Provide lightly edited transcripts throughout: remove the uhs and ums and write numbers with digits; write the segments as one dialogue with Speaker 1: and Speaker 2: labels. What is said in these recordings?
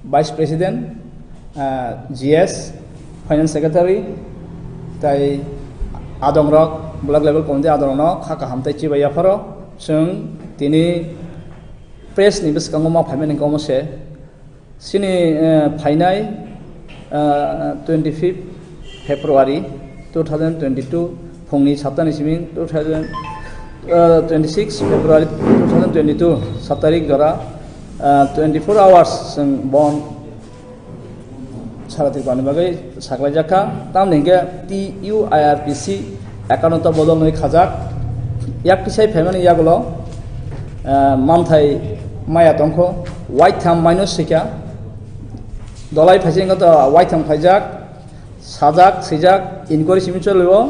Speaker 1: Vice President, GS, Finance Secretary, tai Adong Rock, Block Level Committee Adong Rock, Haka Hamtai Chibaya Faro, Sung, Tini, Press Nibis Kangoma Payment and Comose, Sini Painai, 25th February 2022, Pongni Satan is mean 2026 February 2022, Satarik Dora, 24 hours born Sarati Panabagai, Saklajaka, Tamninga, TUIRPC, Akanota Bodom Kazak, Yakisai Pemani Yagolo, Mantai Maya Tonko, White Tham minus Sika, Dolai Pajanga, White Tham Pajak, Sadak, Sijak, encourage mutual law,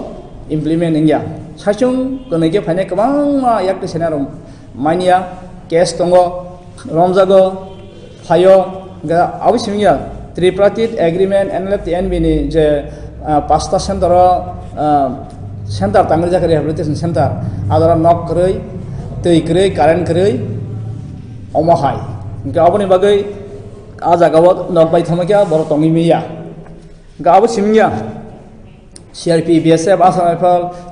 Speaker 1: implement India. Sachung, Konega Panekam, Yakisanaro, Mania, Kes Tongo, Romzago, Hayo, Avisimia, tripartite agreement, and let the enemy, Pasta Center, Center Tangaja Rehabilitation Center, other knock Kray, Tay Kray, Karen Kray, Omahai, Gaboni Bagay, Azagawat, knock by Tamaka, Borotongi Mia, Gabusimia, CRP, BSF, Asal,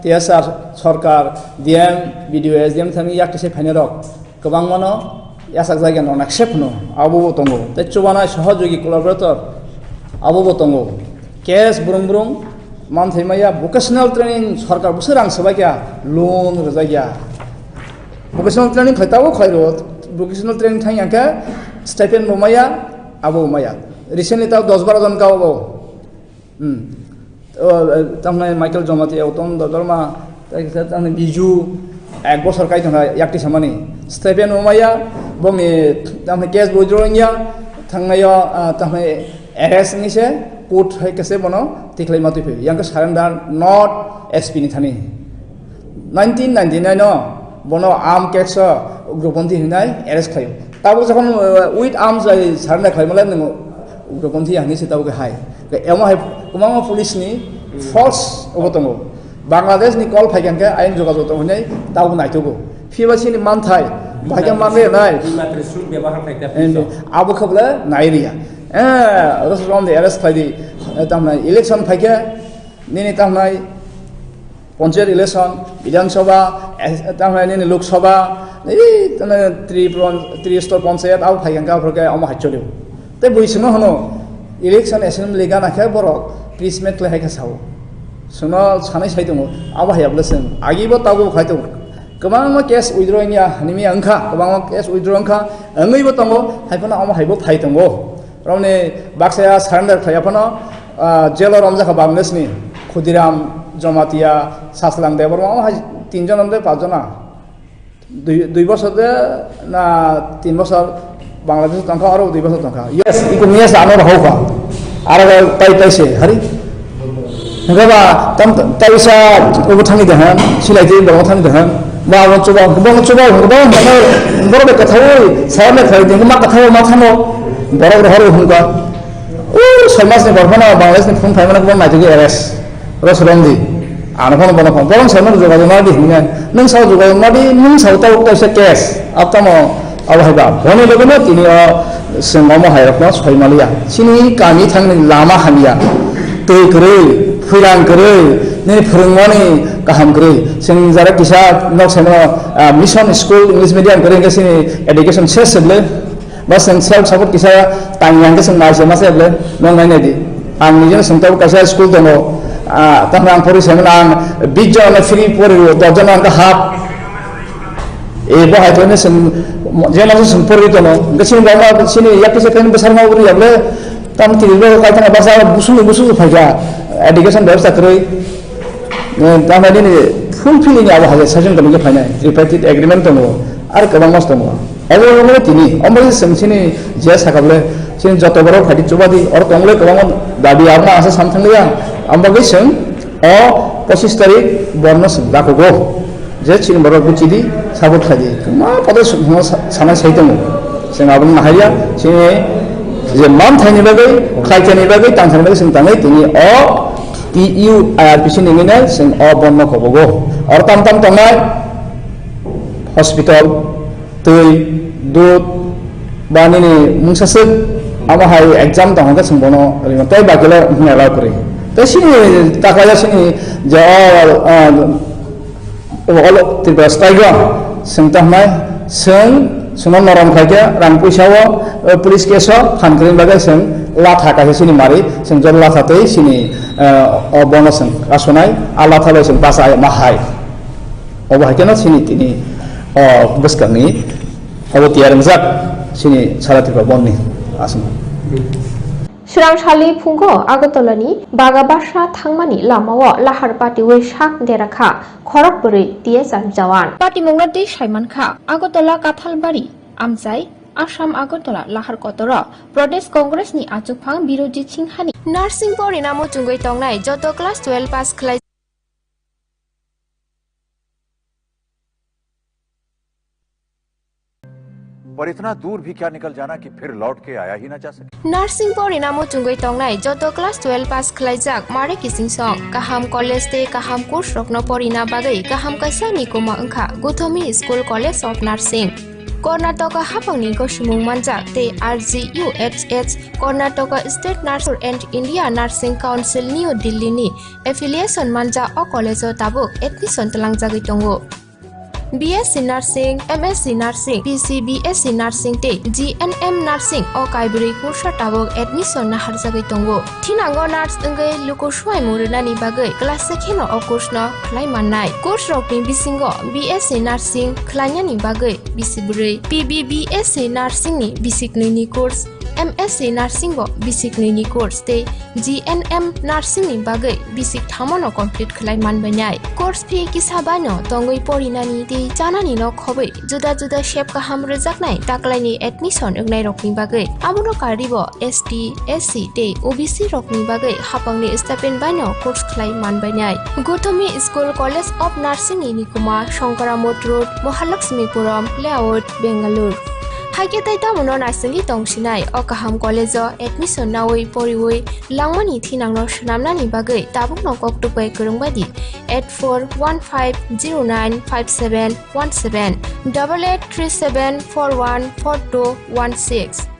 Speaker 1: TSR, Sorkar, DM, Video SDM, Tami Yakise Panero, Kabangmano. Yasazagan on accept no, Abu Tongo, the Chubana Shahoji collaborator, Abu Tongo, Kes Brum, Manthimaya, vocational training, Sorka Busarang Sabaka, Loan Razaya. Vocational training, Katawa Kairot, vocational training Tanyaka, Stephen Momaya, Abu Maya. Recently, Dosbaradon Gao. Michael Jomati, Auton, the Dorma, Biju, Agbosar Kaitana, Yakti Samani, Stephen Momaya. Bongi tamne case withdrawing ya thangaya tamne arrest ni se court hai kase bono tiklai matu pe yang ka surrender not SP ni thani 1999 no bono arm case ugroponthi hinai arrest khayo tabu jokhon with arms ai surrender khai mala nang ugroponthi hani se tabu ke hai ema hai kumama police ni false obotongo Bangladesh ni call phaigan ke ain jogajo to hinai tabu nai togo phibasi ni manthai Bahagian mana naik? Abu Kabla Nairia. Terus orang di arrest tadi, tamai election pakai, ni tamai Panchayat election, Bidang Sabha, tamai ni Lok Sabha, ni tamai three store Panchayat, abu pakai kau pakai amu hacoliu. Tapi buat semua hono election assembly kan akhir borok, prismet leh ke sahu. Semua sana saya tunggu, abu hayab lesen. Agi buat tahu kau itu. Kemana case withdrawing ya, ni angka, kemana case withdrawing ka, enggak ibu tunggu, hai pun amu hai ibu hai tunggu. Ramai baksa surrender kaya pun, jail orang jaga Bangladesh ni, Khudiram, Jomatia, Saslang deh, baru amu hai 3 John amde 5 জনা, 2 বছর দে na 3 বছর Bangladesh tangka, aru 2 বছর tangka. Yes, ikut nias anor hoga, aru tai se, hari. Enggak tai sa, ibu thangi deh, silai je, baru thangi deh. Bawa coba, bawa mana baru dekat tahu, saya nak tahu, dia mak tahu macam mana, baru hungga. Semas ni berapa Bangladesh ni phone mana pun macam ni arrest, terus rondi, anak pun baru semas juga ada madi, neng sahaja juga madi, neng sahaja tahu kita case, apa mau awak hebat, mana lagi ni ini semua mahir apa, sekolah Malaysia, sini kami thang lama hanya, tu kere. Firang kere, ni firmani kaham kere. Sing jarak kisah nak sama mission school English medium kere ke sini education ses sebelah. Bas sing self support kisah tanyang ke sing masih sebelah. Nong mana di? Ang ni jenis sentau kisah school teno. Tanang puri semenang bijan free puri dojan ang kahap. Bahaya tu ni sing jenis sing puri teno. Kesini bapa sini ya kisah kan besar mau beri apa? Tam kiri kau tengah bahasa busu fajar. Education व्यवस्था करें, तामाने ने fulfilling आवाज़ है सजन करने के फाइने, tripartite agreement तो मो, are कबांग मस्त मो, अगर वो लोग तीनी, अम्बरी समझने जैसा कबले, सिंह जातो बरो खाटी चुबा दी, और तंगले कबांग दादी आरना आसे समथंग लिया, अम्बरी सिंह, और 25 तारीख बोनस लाखों गो, जैसे सिंह बरो कुछ दी, साबुत खादी, माँ पता समय सही तो मो, सिंह आपने नहाया, सिंह जे मान थाने बागे, खाई थाने बागे, तांग थाने बागे सिंह तांगे तीनी और TUIRPC ni ni sing obon mo kobogo, or tam tangai hospital, tui, dud, bani ni mungsasib, ama hai exam tang ka sungbono tai bagela allow kore ta sini takaya sini ja all tiba staiga sengtah mai sung norom khaike rang puisawo police case khankrin bagai sung latha ka sini mari sung jor latha tei sini bono sung asonai ala thalai sung pasa mahai obo hakena sini tini buskangni obo tiarangjak sini saratiba bonni asma
Speaker 2: Surangsali Phungko Agartalani Bagabasha Thangmani Lamawo Lahar Party we Shak Derakha Khorakburi TSR Jawan
Speaker 3: Party Mongnati Shaimankha Agartala Kathalbari Amjai Assam Agartala Lahar Kotora Pradesh Congress ni Achukphang Birojit Singhani Nursing Board inamo chungoi tongnai joto class 12 pass khlai
Speaker 4: पर इतना दूर भी क्या निकल जाना कि फिर लौट के आया ही ना जा सके
Speaker 3: Nursing Board inamo chungoi tongnai joto class 12 pass khlaijak mare kising song kaham college te kaham course rokno porina bagai kaham kaisa ni koma angkha Gothomi School College of Nursing Karnataka hapangni gosumung manjak te RGUHH Karnataka State Nurse and India Nursing Council New Delhi ni affiliation manja o college o tabuk admission talangjagoi tongo BSc Nursing, MSc Nursing, PC BSc Nursing te GNM Nursing o kaibri kursa tabok admission na harjagai tongo thinango nurse engai lukosuai murunani bagai class sekheno o course no khlai mannai course rokni bisingo BSc Nursing khlainani bagai bisiburi PBBSc Nursing ni bisikni ni course MSc Nursing bo bisikni ni course te GNM Nursing ni bagai bisik thamono complete khlai manbanai course fee kisabano tongoi porinani te janani no khobai juda juda shape kaham rejaknai taklaini admission engnai rokni bagai abono karibo ST SC te OBC rokni bagai hapangni stipend bano course khlai manbanai Gothomi School College of Nursing ni nikuma Shankaramot Road Mahalakshmipuram Layout Bangalore Haike taita mono nursing tongsinai o kaham college o admission nawoi poriwoi langmani thinangno shnamnani bagai tabuk no koktupai kurungbadi 8415095717 8837414216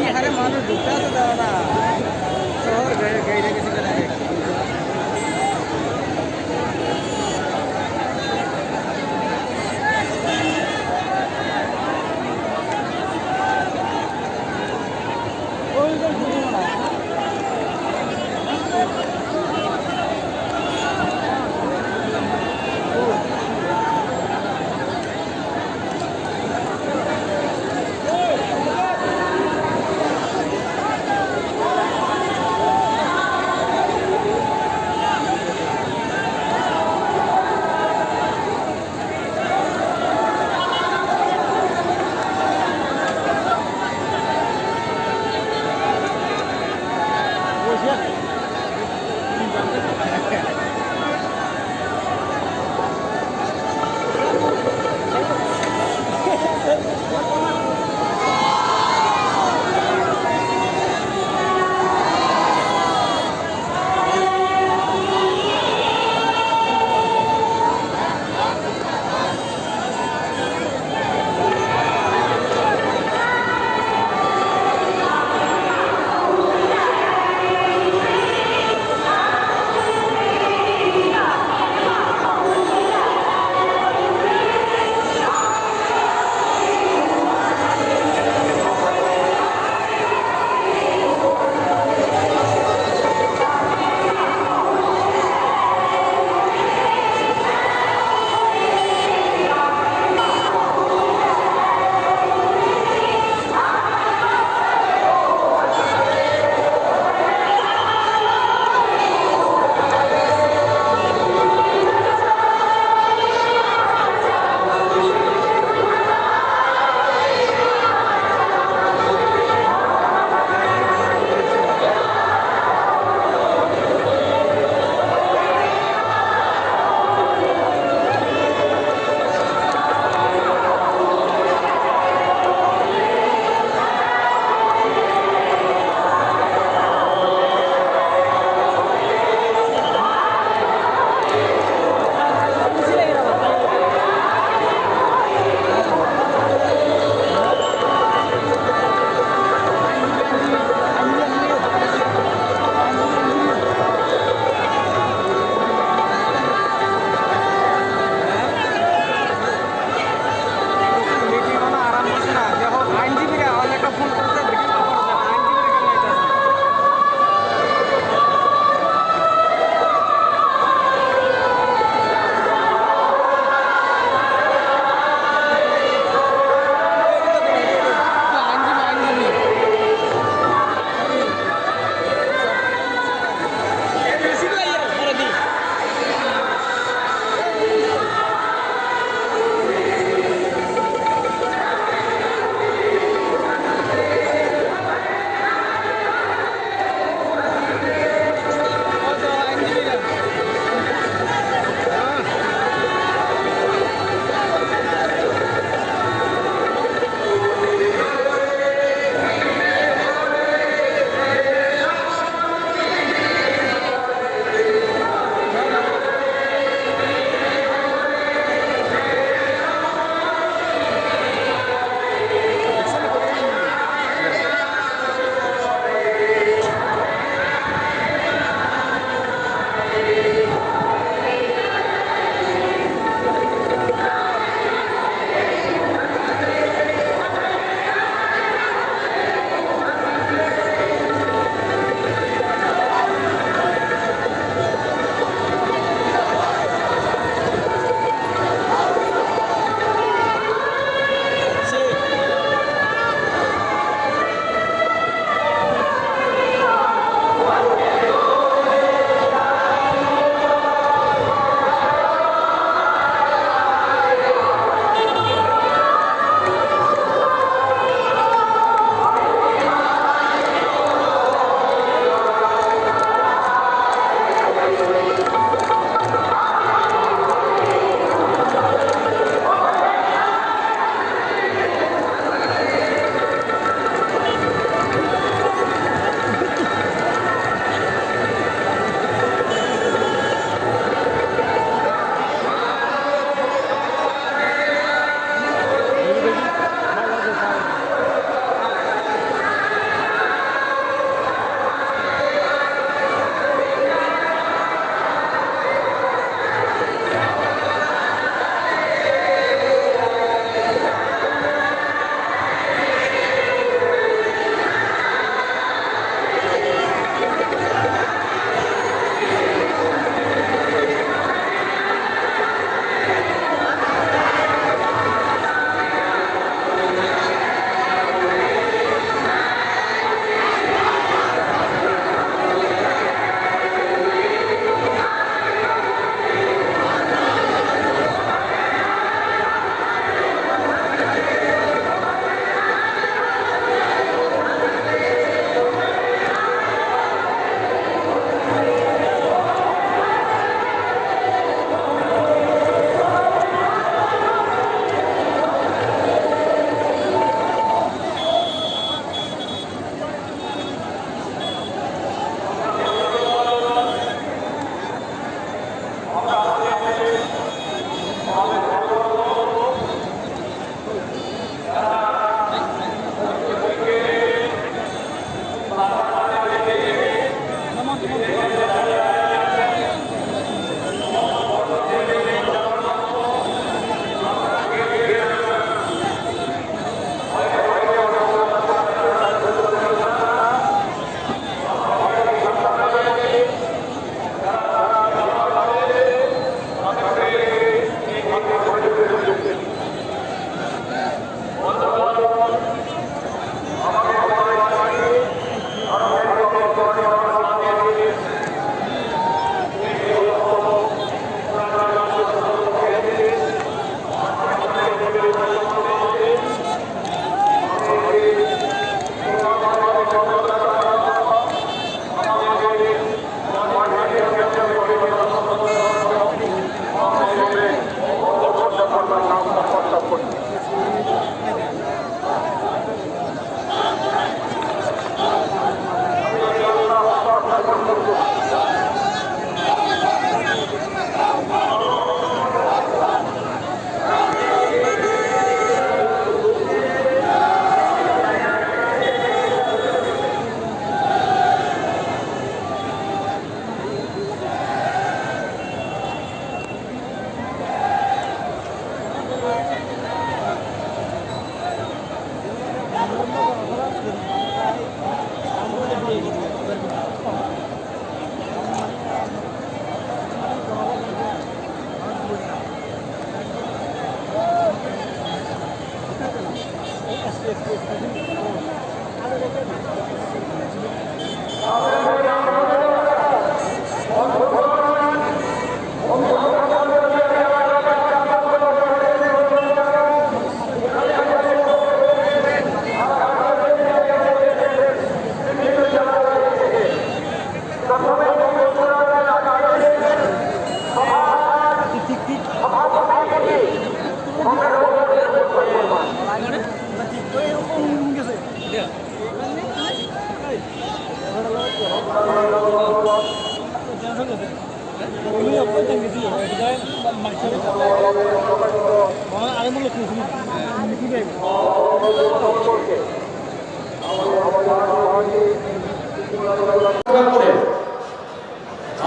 Speaker 5: হারে মানুষ ঢুকতে আছে তারা না শহর গাড়ি কিছু করে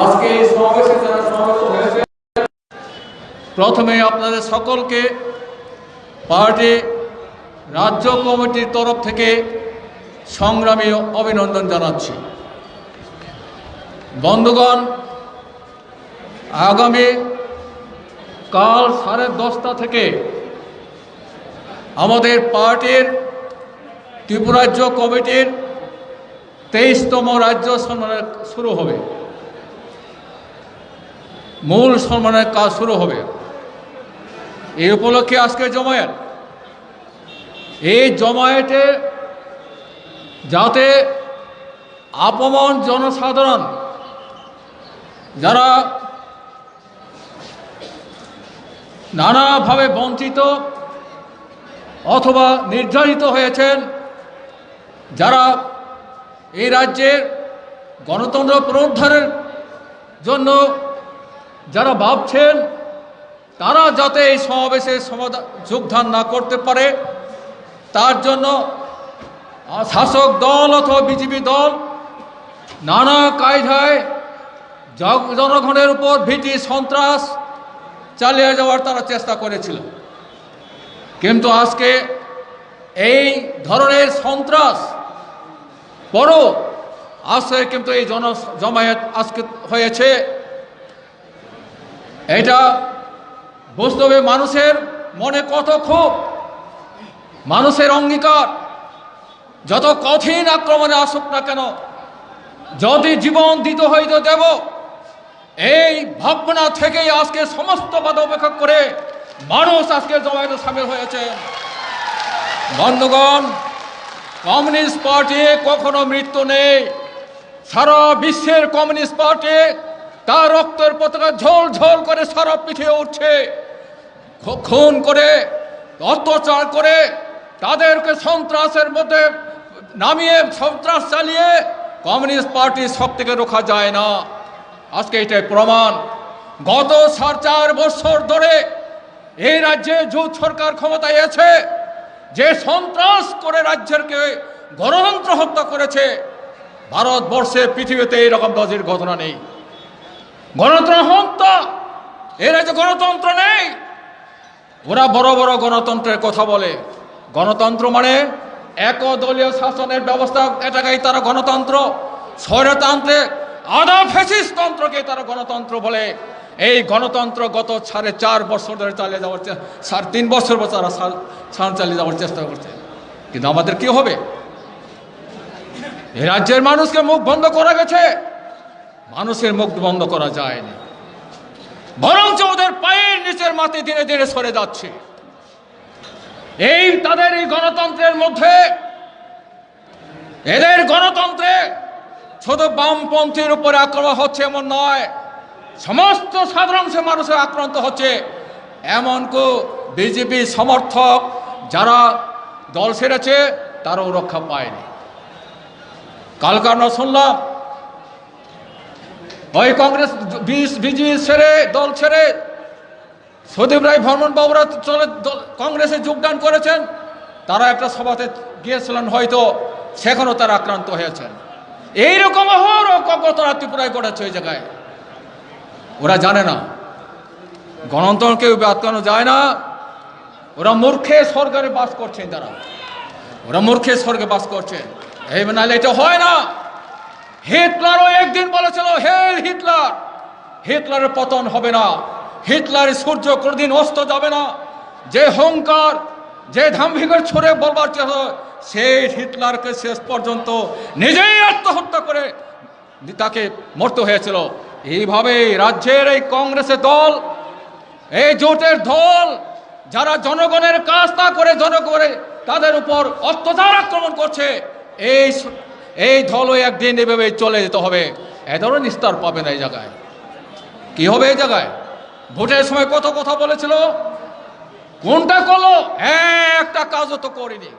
Speaker 6: আজকে এই সমাবেশে যারা সমবেত হয়েছে, প্রথমে আপনাদের সকলকে পার্টি রাজ্য কমিটির তরফ থেকে সংগ্রামী অভিনন্দন জানাচ্ছি। বন্ধুগণ, আগামী কাল 10:30 থেকে আমাদের পার্টির ত্রিপুরা রাজ্য কমিটির 23তম রাজ্য সম্মেলন শুরু হবে। মূল সম্মেলনের কাজ শুরু হবে। এই উপলক্ষে আজকে জমায়েত। এই জমায়েতে যাতে আপমন জনসাধারণ যারা নানাভাবে বঞ্চিত অথবা নির্যাতিত হয়েছেন, যারা এই রাজ্যের গণতন্ত্র পুনরুদ্ধারের জন্য যারা ভাবছেন, তারা যাতে এই সমাবেশে যোগদান না করতে পারে, তার জন্য শাসক দল অথবা বিজেপি দল নানা কায়দায় জনগণের উপর ভীতি সন্ত্রাস চালিয়ে যাওয়ার তারা চেষ্টা করেছিল। কিন্তু আজকে এই ধরনের সন্ত্রাস পরও আজকে কিন্তু এই জমায়েত আজকে হয়েছে। এটা বাস্তবে মানুষের মনে কত ক্ষোভ, মানুষের অঙ্গীকার, যত কঠিন আক্রমণে আসুক না কেন, যদি জীবন দিতে হইতো দেব, এই ভাবনা থেকেই আজকে সমস্ত বাধা উপেক্ষা করে মানুষ আজকে জমায়েতে সামিল হয়েছে। বন্ধুগণ, কমিউনিস্ট পার্টি কখনো মৃত্যু নেই। সারা বিশ্বের কমিউনিস্ট পার্টি তার রক্তের পতাকা ঝোল ঝোল করে সারা পৃথিবী উঠছে। খুন করে, অত্যাচার করে, তাদেরকে সন্ত্রাসের মধ্যে নামিয়ে সন্ত্রাস চালিয়ে কমিউনিস্ট পার্টির শক্তিকে রোখা যায় না। আজকে এটাই প্রমাণ। গত 4.5 বছর ধরে এই রাজ্যে জোট সরকার ক্ষমতায় আছে, যে সন্ত্রাস করে রাজ্যেরকে গণতন্ত্র হত্যা করেছে। ভারতবর্ষে পৃথিবীতে এইরকম দজের ঘটনা নেই। গণতন্ত্র হত্যা, এই রাজ্যে গণতন্ত্র নেই। ওরা বড় বড় গণতন্ত্রের কথা বলে। গণতন্ত্র মানে একদলীয় শাসনের ব্যবস্থা, এটাকেই তারা গণতন্ত্র। স্বৈরতান্ত্রিক আধা ফ্যাসিস্ট তন্ত্রকে তারা গণতন্ত্র বলে। এই গণতন্ত্র গত 4.5 বছর ধরে চালিয়ে যাওয়ার 3.5 বছর তারা চালিয়ে যাওয়ার চেষ্টা করছে। কিন্তু আমাদের কি হবে? এই রাজ্যের মানুষকে মুখ বন্ধ করা গেছে, মানুষের মুখ বন্ধ করা যায়নি, বরঞ্চ ওদের পায়ের নিচের মাটি ধীরে ধীরে সরে যাচ্ছে। এই তাদের এই গণতন্ত্রের মধ্যে, এদের গণতন্ত্রে শুধু বামপন্থীর উপরে আক্রমণ হচ্ছে এমন নয়, সমস্ত সাধারণ মানুষের আক্রান্ত হচ্ছে। এমনকি বিজেপি সমর্থক যারা দল ছেড়েছে তারাও রক্ষা পায়নি। কালকে আমরা শুনলাম ওই কংগ্রেস বিজেপি ছেড়ে, দল ছেড়ে সুদীপ রায় ভ্রমণ বাবুরা চলে কংগ্রেসে যোগদান করেছেন। তারা একটা সভাতে গিয়েছিলেন, হয়তো সেখানেও তারা আক্রান্ত হয়েছেন। এইরকম ঘটনা ত্রিপুরায় ঘটেছে। ওই জায়গায় ওরা জানে না গণতন্ত্রকে আটকানো যায় না। ওরা মূর্খে সরকারে বাস করছেন। তারা ওরা মূর্খের স্বর্গে বাস করছেন। এই নাহলে এটা হয় না। হিটলারও একদিন বলেছিল, হেল হিটলার, হিটলারের পতন হবে না, হিটলারের সূর্য কোনদিন অস্ত যাবে না। যে অহংকার, যে দাম্ভিকের ছড়ে বলবার চেষ্টা, সেই হিটলারকে শেষ পর্যন্ত নিজেই আত্মহত্যা করে তাকে মরতে হয়েছিল। এইভাবে রাজ্যের এই কংগ্রেসের দল, এই জোটের দল, যারা জনগণের কাজ না করে জনগণের তাদের উপর অত্যাচার আক্রমণ করছে, এই দলও একদিন এভাবে চলে যেতে হবে। এ ধরনের নিস্তার পাবে না। এই জায়গায় কি হবে? এই জায়গায় ভোটের সময় কত কথা বলেছিল, কোনটা করলো? একটা কাজও তো করেনি।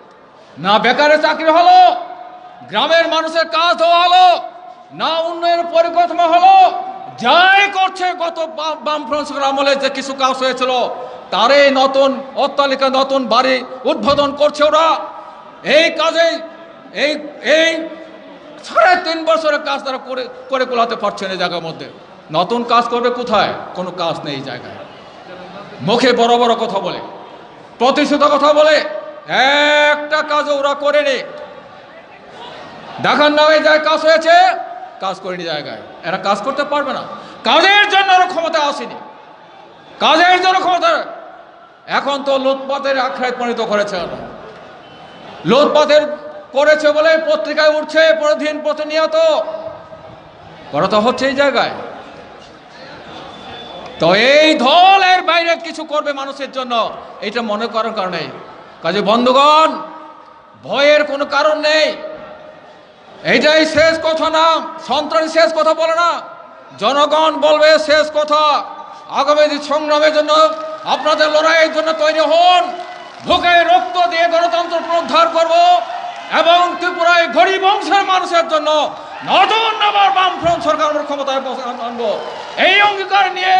Speaker 6: না বেকারের চাকরি হলো, গ্রামের মানুষের কাজ দেওয়া হলো, না উন্নয়নের পরিকল্পনা হলো। যাই করছে গত বামফ্রন্ট আমলে যে কিছু কাজ হয়েছিল, তারই নতুন অট্টালিকা, নতুন বাড়ি উদ্বোধন করছে ওরা। এই কাজে এই 3.5 বছরের কাজ তারা করে কোলাতে পারছে না। এই জায়গার মধ্যে নতুন কাজ করবে কোথায়? কোনো কাজ নেই এই জায়গায়। মুখে বড় বড় কথা বলে, প্রতিশ্রুত কথা বলে, একটা কাজও ওরা করেনি। দেখার নামে যায় কাজ হয়েছে, কাজ করেনি জায়গায়। এরা কাজ করতে পারবে না। কাজের জন্য ওরা ক্ষমতা আসেনি, কাজের জন্য ক্ষমতা। এখন তো লুটপাতের আখড়ায় পরিণত করেছে ওরা। লুটপাতের করেছে বলে পত্রিকায় উঠছে প্রতিদিন প্রতিনিয়ত। করা তো হচ্ছে এই জায়গায়। তো এই দলের বাইরে কিছু করবে মানুষের জন্য, এটা মনে করার কারণে। কাজে বন্ধুগণ, ভয়ের কোনো কারণ নেই। এইটাই শেষ কথা না, সন্ত্রাসী শেষ কথা বলে না, জনগণ বলবে শেষ কথা। আগামী সংগ্রামের জন্য, আপনাদের লড়াইয়ের জন্য তৈরি হন। বুকে রক্ত দিয়ে গণতন্ত্র পুনরুদ্ধার করব এবং ত্রিপুরায় গরিব অংশের মানুষের জন্য নতুন আবার বামফ্রন্ট সরকার ক্ষমতায় আনবো। এই অঙ্গীকার নিয়ে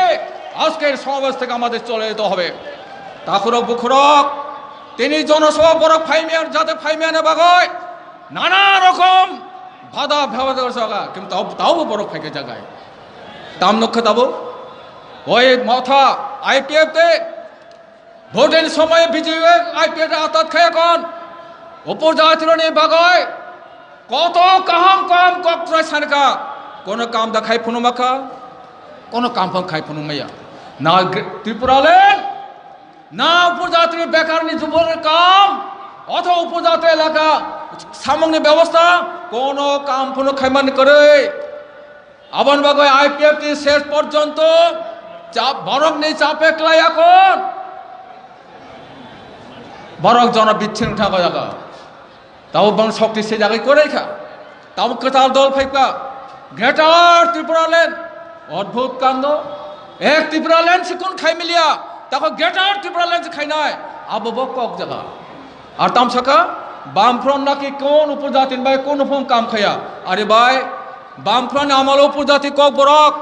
Speaker 6: আজকের সমাবেশ থেকে আমাদের চলে যেতে হবে। তাকুরক বুখরক তিনি জনসভা বড় ফাইমিয়ান, যাতে ফাইমিয়ানে বাগায় নানা রকম বাধা জায়গা, কিন্তু তাও বড় ফাইকে জায়গায় তাম নক্ষে তাবো ওই মাথা আইপিএফতে ভোটের সময় বিজেপি আইপিএফ আতাত খায়। এখন উপজাতির নিয়ে বাগায় কত কাম কক্রায় সানকা, কোনো কাম দেখাই ফুনু মাখা, কোনো কাম খাই ফুনু মাইয়া না ত্রিপুরালেন, না উপজাতির বেকার যুবকের কাম, অথবা উপজাতি এলাকা সামগ্রিক ব্যবস্থা, কোনো কাম ফুনু খাইমান করে। আবার বাগায় আইপিএফ শেষ পর্যন্ত চাপ বরফ নেই, চাপে ক্লাই এখন বরফ জন বিচ্ছিন্ন থাকা জায়গা, তাও বং শক্তি সে জায়গায় করে খা, তাও কেতাল দল ফাইকা গ্রেটার ত্রিপুরাল্যান্ড। অদ্ভুত কাণ্ড। এক ত্রিপুরাল্যান্ড সে কোন খাই মিলিয়া, তখন গ্রেটার ত্রিপুরাল্যান্ড খাই নাই আবো কক জায়গা। আর তামসাকা বামফ্রন্ট নাকি কোন উপজাতি ভাই কোন রকম কাম খাইয়া। আরে ভাই, বামফ্রন্ট আমল উপজাতি কক বরক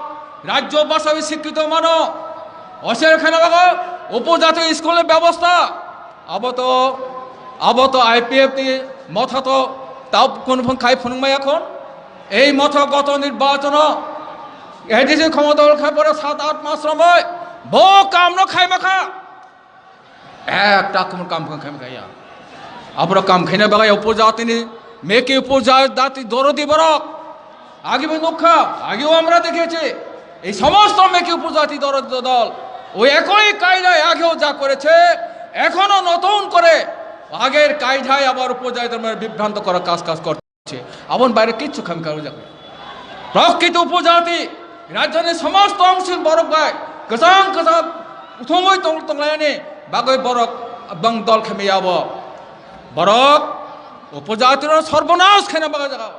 Speaker 6: রাজ্য ভাষা স্বীকৃত মানো অসের খানা বাগো উপজাতি স্কুলের ব্যবস্থা। আবো তো আইপিএফ মথা তো তাও কোন খাই ফুনুমাই। এখন এই মথা গত নির্বাচন এডিসি ক্ষমতা খাই পরে 7-8 মাস সময় বউ কাম খাই মাখা একটা কাম খাই মাখাইয়া। আমরা কাম খাইনা বাগাই উপজাতি মেয়েকে উপজাতি দরদি বরক আগে দুঃখা আগেও আমরা দেখেছি। এই সমস্ত মেয়েকে উপজাতি দরদ দল ওই একই কায়দায় আগেও যা করেছে, এখনো নতুন করে আগের কায়দায় আবার উপজাতিদের বিভ্রান্ত করার কাজ করছে। আবার বাইরে কিচ্ছু খাম কারো যাবে। প্রকৃত উপজাতি রাজ্যের সমস্ত অংশের বরফ গায় কসাং কসাং উঠমই তংলায়নি বাগৈ বরক এবং দল খেমে যাব বরক উপজাতির সর্বনাশ খেনে বাগা জায়গা।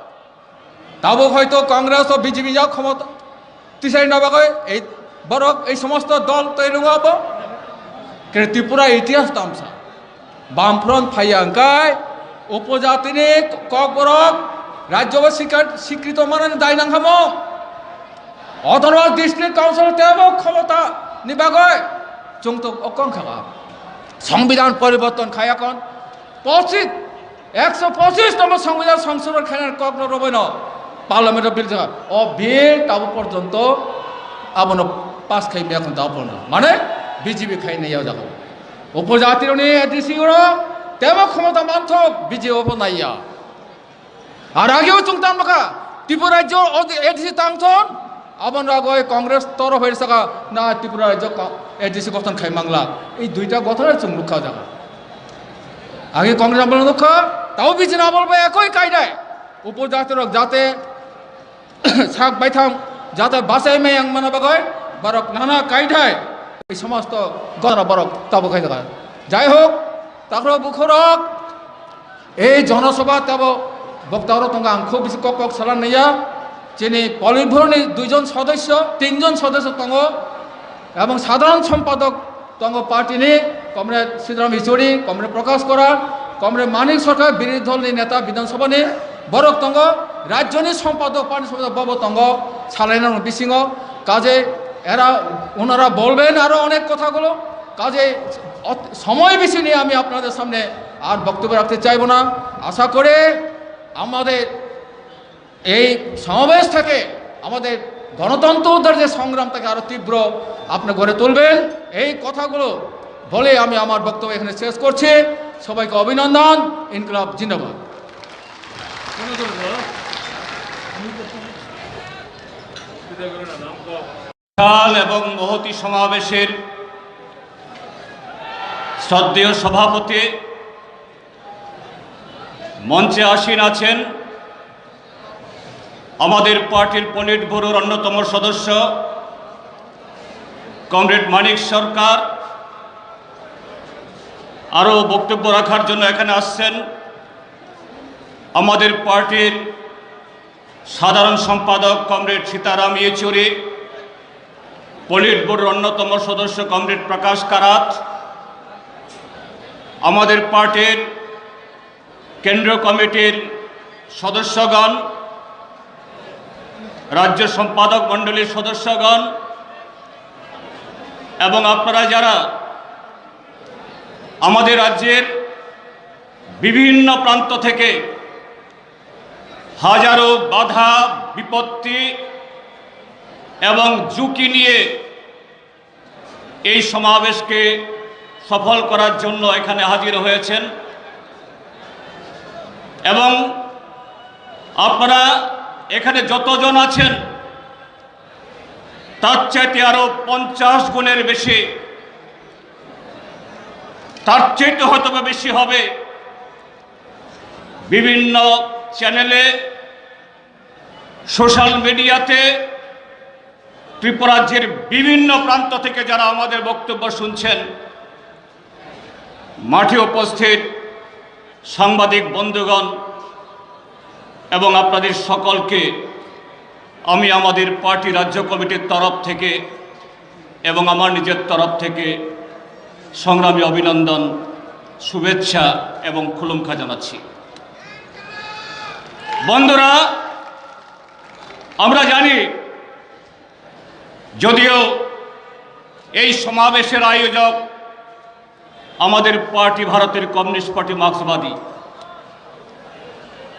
Speaker 6: তাও হয়তো কংগ্রেস ও বিজেপি যাও ক্ষমতা তিসারি না বাগৈ এই বরক এই সমস্ত দল তৈরি হব। কিন্তু ত্রিপুরা ইতিহাস তামসা বামফ্রন্ট ফাইয়াঙ্কায় উপজাতি কক বরক রাজ্য স্বীকৃত মানে দায় নাম অথবা ডিস্ট্রিক্ট কাউন্সিল তেব ক্ষমতা নিবাগয় চং তো অকং খাওয়া সংবিধান পরিবর্তন খাই। এখন 125তম সংবিধান সংশোধন খাইনার কক রবেন পার্লামেন্টের বিল ও বিল তাও পর্যন্ত আবনো পাস খাইবে। এখন তাও পর্যন্ত মানে বিজেপি খাই নেই যাবো উপজাতির এডিসি তেমন ক্ষমতা মানথক বিজে অবনাইয়া আর আগেও চুংতাম নাকা ত্রিপুরা রাজ্য এডিসি তাংথন আবার আগয় কংগ্রেস তরফ হয়ে থাকা না ত্রিপুরা রাজ্য এডিসি গঠন খাইমাংলা এই দুইটা গঠনের চুং লুক্ষা জায়গা আগে কংগ্রেস আন্দোলন লক্ষ্য তাও বিজে না বলবে একই কায়দায় উপজাতির যাতে শাক বাইথাম যাতে বাসাই মেয়াং মানে বাগয় বরক নানা কায়দায় এই সমস্ত গণনা বরক তাবো খাই থাকা যাই হোক তারপর বুখরক এই জনসভা তাবো বক্তার তঙ্গা আং খুব বেশি কক কক সালান নেয়া যিনি পলিট ব্যুরোনি 2 জন সদস্য 3 জন সদস্য তঙ্গ এবং সাধারণ সম্পাদক তঙ্গ পার্টিনি কমরেড সীতারাম ইচুরি কমরেড প্রকাশ করা কমরেড মানিক সরকার বিরোধী দলনি নেতা বিধানসভানি বরক তঙ্গ রাজ্যনি সম্পাদক পার্টি সম্পাদক বব তঙ্গ সালাইনার বিসিং কাজে এরা ওনারা বলবেন আরও অনেক কথাগুলো কাজে সময় বেশি নিয়ে আমি আপনাদের সামনে আর বক্তব্য রাখতে চাইব না আশা করে আমাদের এই সমাবেশ থেকে আমাদের গণতন্ত্র উদ্ধার যে সংগ্রাম তাকে আরও তীব্র আপনি গড়ে তুলবেন এই কথাগুলো বলে আমি আমার বক্তব্য এখানে শেষ করছি সবাইকে অভিনন্দন ইনকলাব জিন্দাবাদ
Speaker 7: বিশাল এবং মহতী সমাবেশের শ্রদ্ধেয় সভাপতি মঞ্চে আসীন আছেন আমাদের পার্টির পলিট ব্যুরোর অন্যতম সদস্য কমরেড মানিক সরকার আরও বক্তব্য রাখার জন্য এখানে আসছেন আমাদের পার্টির সাধারণ সম্পাদক কমরেড সীতারাম ইয়েচুরি পলিট ব্যুরোর অন্যতম সদস্য কমরেড প্রকাশ কারাত আমাদের পার্টির কেন্দ্রীয় কমিটির সদস্যগণ রাজ্য সম্পাদক মণ্ডলীর সদস্যগণ এবং আপনারা যারা আমাদের রাজ্যের বিভিন্ন প্রান্ত থেকে হাজারো বাধা বিপত্তি এবং ঝুঁকি নিয়ে এই সমাবেশকে সফল করার জন্য এখানে হাজির হয়েছেন এবং আপনারা এখানে যতজন আছেন তার চাইতে আরো 50 গুণের বেশি তার চাইতে হয়তো বেশি হবে বিভিন্ন চ্যানেলে সোশ্যাল মিডিয়াতে ত্রিপুরা রাজ্যের বিভিন্ন প্রান্ত থেকে যারা আমাদের বক্তব্য শুনছেন মাঠে উপস্থিত সাংবাদিক বন্ধুগণ এবং আপনাদের সকলকে আমি আমাদের পার্টি রাজ্য কমিটির তরফ থেকে এবং আমার নিজের তরফ থেকে সংগ্রামী অভিনন্দন শুভেচ্ছা এবং খুলুমখা জানাচ্ছি। বন্ধুরা, আমরা জানি যদিও এই সমাবেশের আয়োজক আমাদের পার্টি ভারতের কমিউনিস্ট পার্টি মার্ক্সবাদী,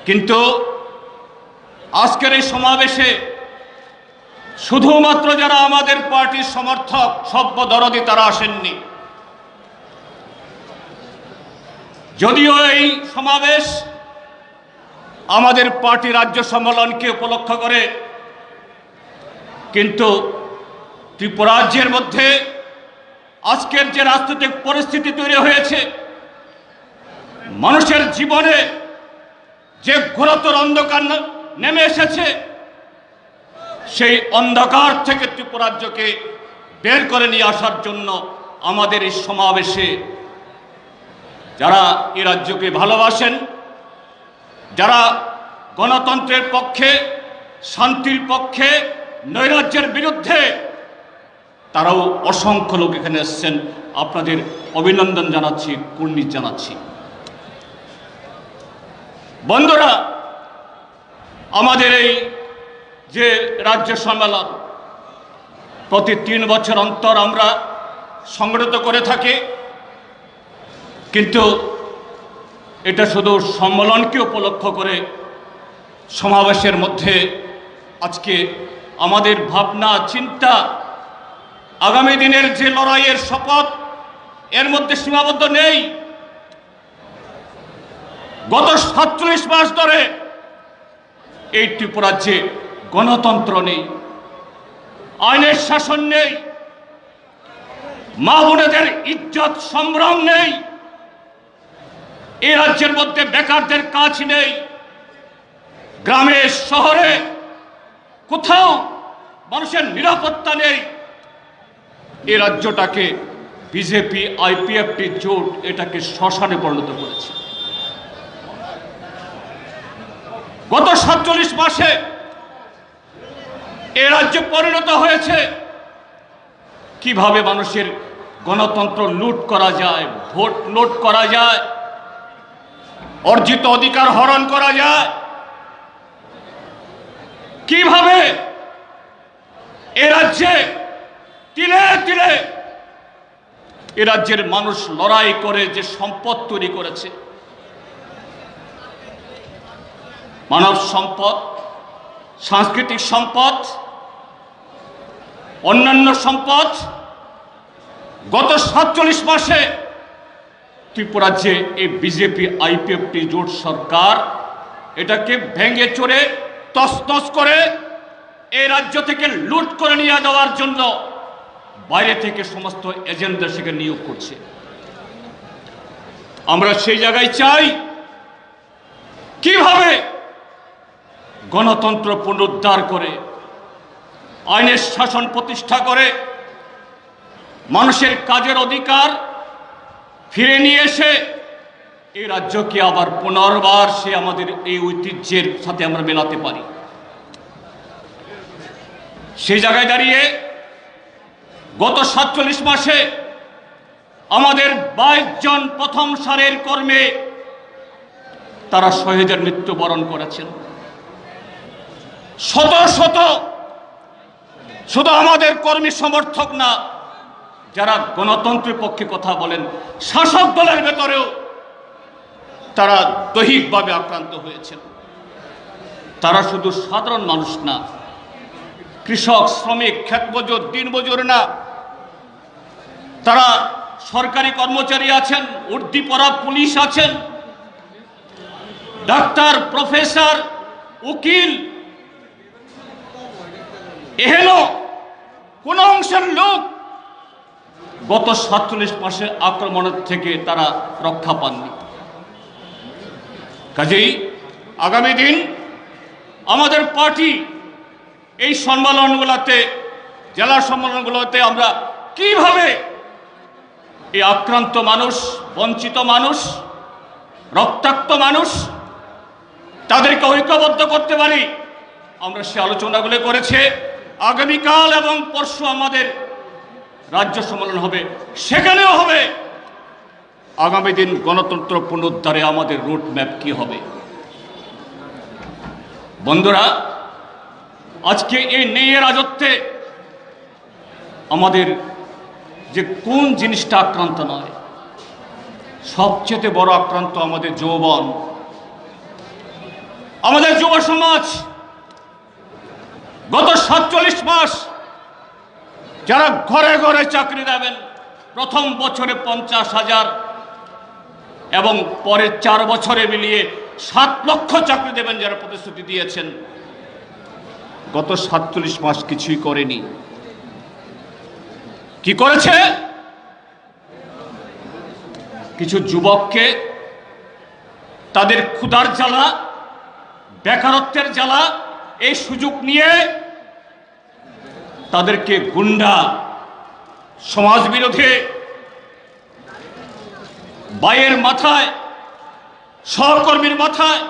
Speaker 7: কিন্তু আজকের এই সমাবেশে শুধুমাত্র যারা আমাদের পার্টির সমর্থক সভ্য দরদি তারা আসেননি। যদিও এই সমাবেশ আমাদের পার্টি রাজ্য সম্মেলনকে উপলক্ষ করে, কিন্তু ত্রিপুরা রাজ্যের মধ্যে আজকের যে রাজনৈতিক পরিস্থিতি তৈরি হয়েছে, মানুষের জীবনে যে ঘোরতর অন্ধকার নেমে এসেছে, সেই অন্ধকার থেকে ত্রিপুরা রাজ্যকে বের করে নিয়ে আসার জন্য আমাদের এই সমাবেশে যারা এই রাজ্যকে ভালোবাসেন, যারা গণতন্ত্রের পক্ষে, শান্তির পক্ষে, নৈরাজ্যের বিরুদ্ধে, তারাও অসংখ্য লোক এখানে এসেছেন। আপনাদের অভিনন্দন জানাচ্ছি, কুর্নিশ জানাচ্ছি। বন্ধুরা, আমাদের এই যে রাজ্য সম্মেলন প্রতি 3 বছর অন্তর আমরা সংগঠিত করে থাকি, কিন্তু এটা শুধু সম্মেলনকে উপলক্ষ করে সমাবেশের মধ্যে আজকে আমাদের ভাবনা চিন্তা, আগামী দিনের যে লড়াইয়ের শপথ, এর মধ্যে সীমাবদ্ধ নেই। গত 47 মাস ধরে এই ত্রিপুরাজ্যে গণতন্ত্র নেই, আইনের শাসন নেই, মা বোনেদের ইজ্জত সম্ভ্রম নেই, এই রাজ্যের মধ্যে বেকারদের কাজ নেই, গ্রামে শহরে কোথাও মানুষের নিরাপত্তা নেই। এই রাজ্যটাকে বিজেপি আইপিএফটি জোট এটাকে শ্মশানে পরিণত করেছে। গত 47 মাসে এ রাজ্য পরিণত হয়েছে কিভাবে মানুষের গণতন্ত্র লুট করা যায়, ভোট লুট করা যায়, অর্জিত অধিকার হরণ করা যায়, কিভাবে এ রাজ্যে তিলে তিলে এ রাজ্যের মানুষ লড়াই করে যে সম্পদ তৈরি করেছে, মানব সম্পদ, সাংস্কৃতিক সম্পদ, অন্যান্য সম্পদ, গত 47 মাসে ত্রিপুরাজ্যে এই বিজেপি আইপিএফটি জোট সরকার এটাকে ভেঙে চড়ে তছনছ করে এই রাজ্য থেকে লুট করে নিয়ে যাওয়ার জন্য বাইরে থেকে সমস্ত এজেন্টদের সেখানে নিয়োগ করছে। আমরা সেই জায়গায় চাই কিভাবে গণতন্ত্র পুনরুদ্ধার করে আইনের শাসন প্রতিষ্ঠা করে মানুষের কাজের অধিকার ফিরে নিয়ে এসে এই রাজ্যকে আবার পুনর্বার সে আমাদের এই ঐতিহ্যের সাথে আমরা মেলাতে পারি। সেই জায়গায় দাঁড়িয়ে গত 47 মাসে আমাদের 22 জন প্রথম সারের কর্মে তারা শহীদের মৃত্যুবরণ করেছেন। শত শত শুধু আমাদের কর্মী সমর্থক না, যারা গণতন্ত্রের পক্ষে কথা বলেন শাসক দলের ভেতরেও তারা দৈহিকভাবে আক্রান্ত হয়েছেন। তারা শুধু সাধারণ মানুষ না, কৃষক, শ্রমিক, ক্ষেতমজুর, দিনমজুর না, তারা সরকারি কর্মচারী আছেন, উর্দি পরা পুলিশ আছেন, ডাক্তার, প্রফেসর, উকিল, এহেন কোন অংশের লোক গত 47 মাসের আক্রমণের থেকে তারা রক্ষা পাননি। কাজেই আগামী দিন আমাদের পার্টি এই সম্মেলনগুলোতে, জেলা সম্মেলনগুলোতে আমরা কিভাবে এই আক্রান্ত মানুষ, বঞ্চিত মানুষ, রক্তাক্ত মানুষ তাদেরকে ঐক্যবদ্ধ করতে পারি, আমরা সে আলোচনাগুলো করেছে। আগামীকাল এবং পরশু আমাদের রাজ্য সম্মেলন হবে, সেখানেও হবে আগামী দিন গণতন্ত্র পুনরুদ্ধারে আমাদের রুট ম্যাপ কি হবে। বন্ধুরা, আজকে এই ন্যায়ের রাজত্বে আমাদের যে কোন জিনিসটা আক্রান্ত নয়, সবচেয়ে বড় আক্রান্ত আমাদের যৌবন, আমাদের যুব সমাজ। গত 47 মাস যারা ঘরে ঘরে চাকরি দেবেন, প্রথম বছরে 50,000 এবং পরের 4 বছরে মিলিয়ে 7 লক্ষ চাকরি দেবেন যারা প্রতিশ্রুতি দিয়েছেন, গত 47 মাস কিছুই করেনি। কি করেছে? কিছু যুবককে তাদের ক্ষুধার জ্বালা, বেকারত্বের জ্বালা, এই সুযোগ নিয়ে তাদেরকে গুন্ডা, সমাজ বিরোধী, ভাইয়ের মাথায়, সহকর্মীর মাথায়,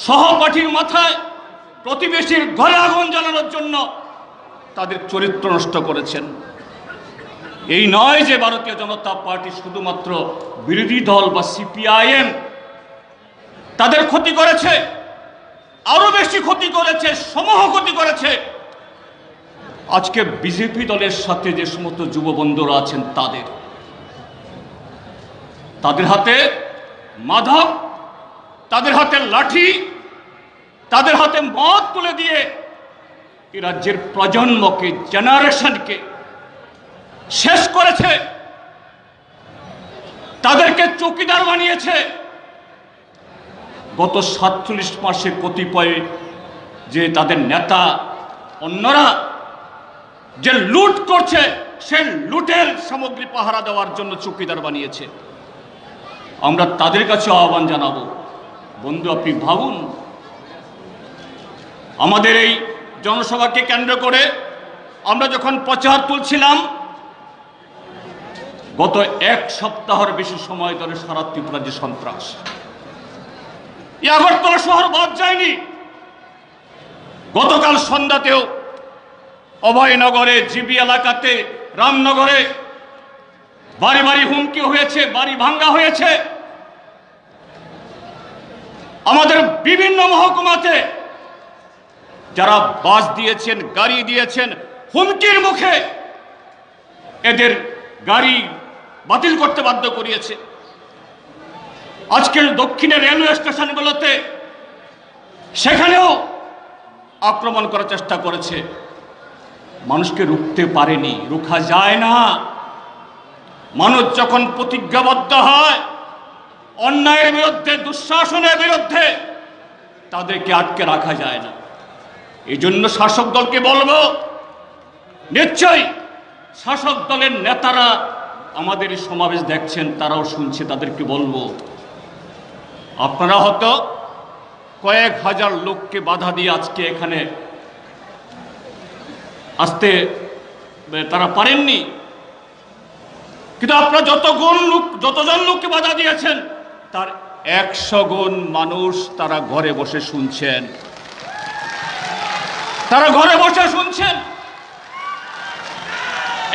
Speaker 7: সহপাঠীর মাথায়, প্রতিবেশীর ঘরে আগুন জ্বালানোর জন্য তাদের চরিত্র নষ্ট করেছেন। এই নয় যে ভারতীয় জনতা পার্টি শুধুমাত্র বিরোধী দল বা সিপিআইএম তাদের ক্ষতি করেছে, আরো বেশি ক্ষতি করেছে, সমূহ ক্ষতি করেছে আজকে বিজেপি দলের সাথে যে সমস্ত যুব বন্ধুরা আছেন তাদের হাতে মাদক, তাদের হাতে লাঠি, তাদের হাতে মদ তুলে দিয়ে এই রাজ্যের প্রজন্মকে, জেনারেশনকে শেষ করেছে, তাদেরকে চৌকিদার বানিয়েছে, গত 47 মাসে কতিপয় যে তাদের নেতা অন্যরা যে লুট করছে, সেই লুটের সামগ্রী পাহারা দেওয়ার জন্য চৌকিদার বানিয়েছে। আমরা তাদের কাছে আহ্বান জানাবো, বন্ধু আপনি ভাবুন, আমাদের এই জনসভাকে কেন্দ্র করে আমরা যখন প্রচার তুলছিলাম, গত 1 সপ্তাহের বেশি সময় ধরে সারা ত্রিপুরা যে সন্ত্রাস, এই আগরতলা শহর বাদ যায়নি। গতকাল সন্ধ্যাতেও অভয়নগরে, জিবি এলাকাতে, রামনগরে বাড়ি বাড়ি হুমকি হয়েছে, বাড়ি ভাঙ্গা হয়েছে। আমাদের বিভিন্ন মহকুমাতে যারা বাস দিয়েছেন, গাড়ি দিয়েছেন, হুমকির মুখে এদের গাড়ি বাতিল করতে বাধ্য করিয়েছে। আজকের দক্ষিণের রেলওয়ে স্টেশনগুলোতে সেখানেও আক্রমণ করার চেষ্টা করেছে। মানুষকে রুখতে পারেনি, রুখা যায় না। মানুষ যখন প্রতিজ্ঞাবদ্ধ হয় অন্যায়ের বিরুদ্ধে, দুঃশাসনের বিরুদ্ধে, তাদেরকে আটকে রাখা যায় না। এই জন্য শাসক দলকে বলবো, নিশ্চয়ই শাসক দলের নেতারা আমাদের এই সমাবেশ দেখছেন, তারাও শুনছে, তাদেরকে বলবো আপনারা হয়তো কয়েক হাজার লোককে বাধা দিয়ে আজকে এখানে আসতে তারা পারেননি, কিন্তু আপনারা যতজন লোককে বাধা দিয়েছেন তার 100 গুণ মানুষ তারা ঘরে বসে শুনছেন, তারা ঘরে বসে শুনছেন।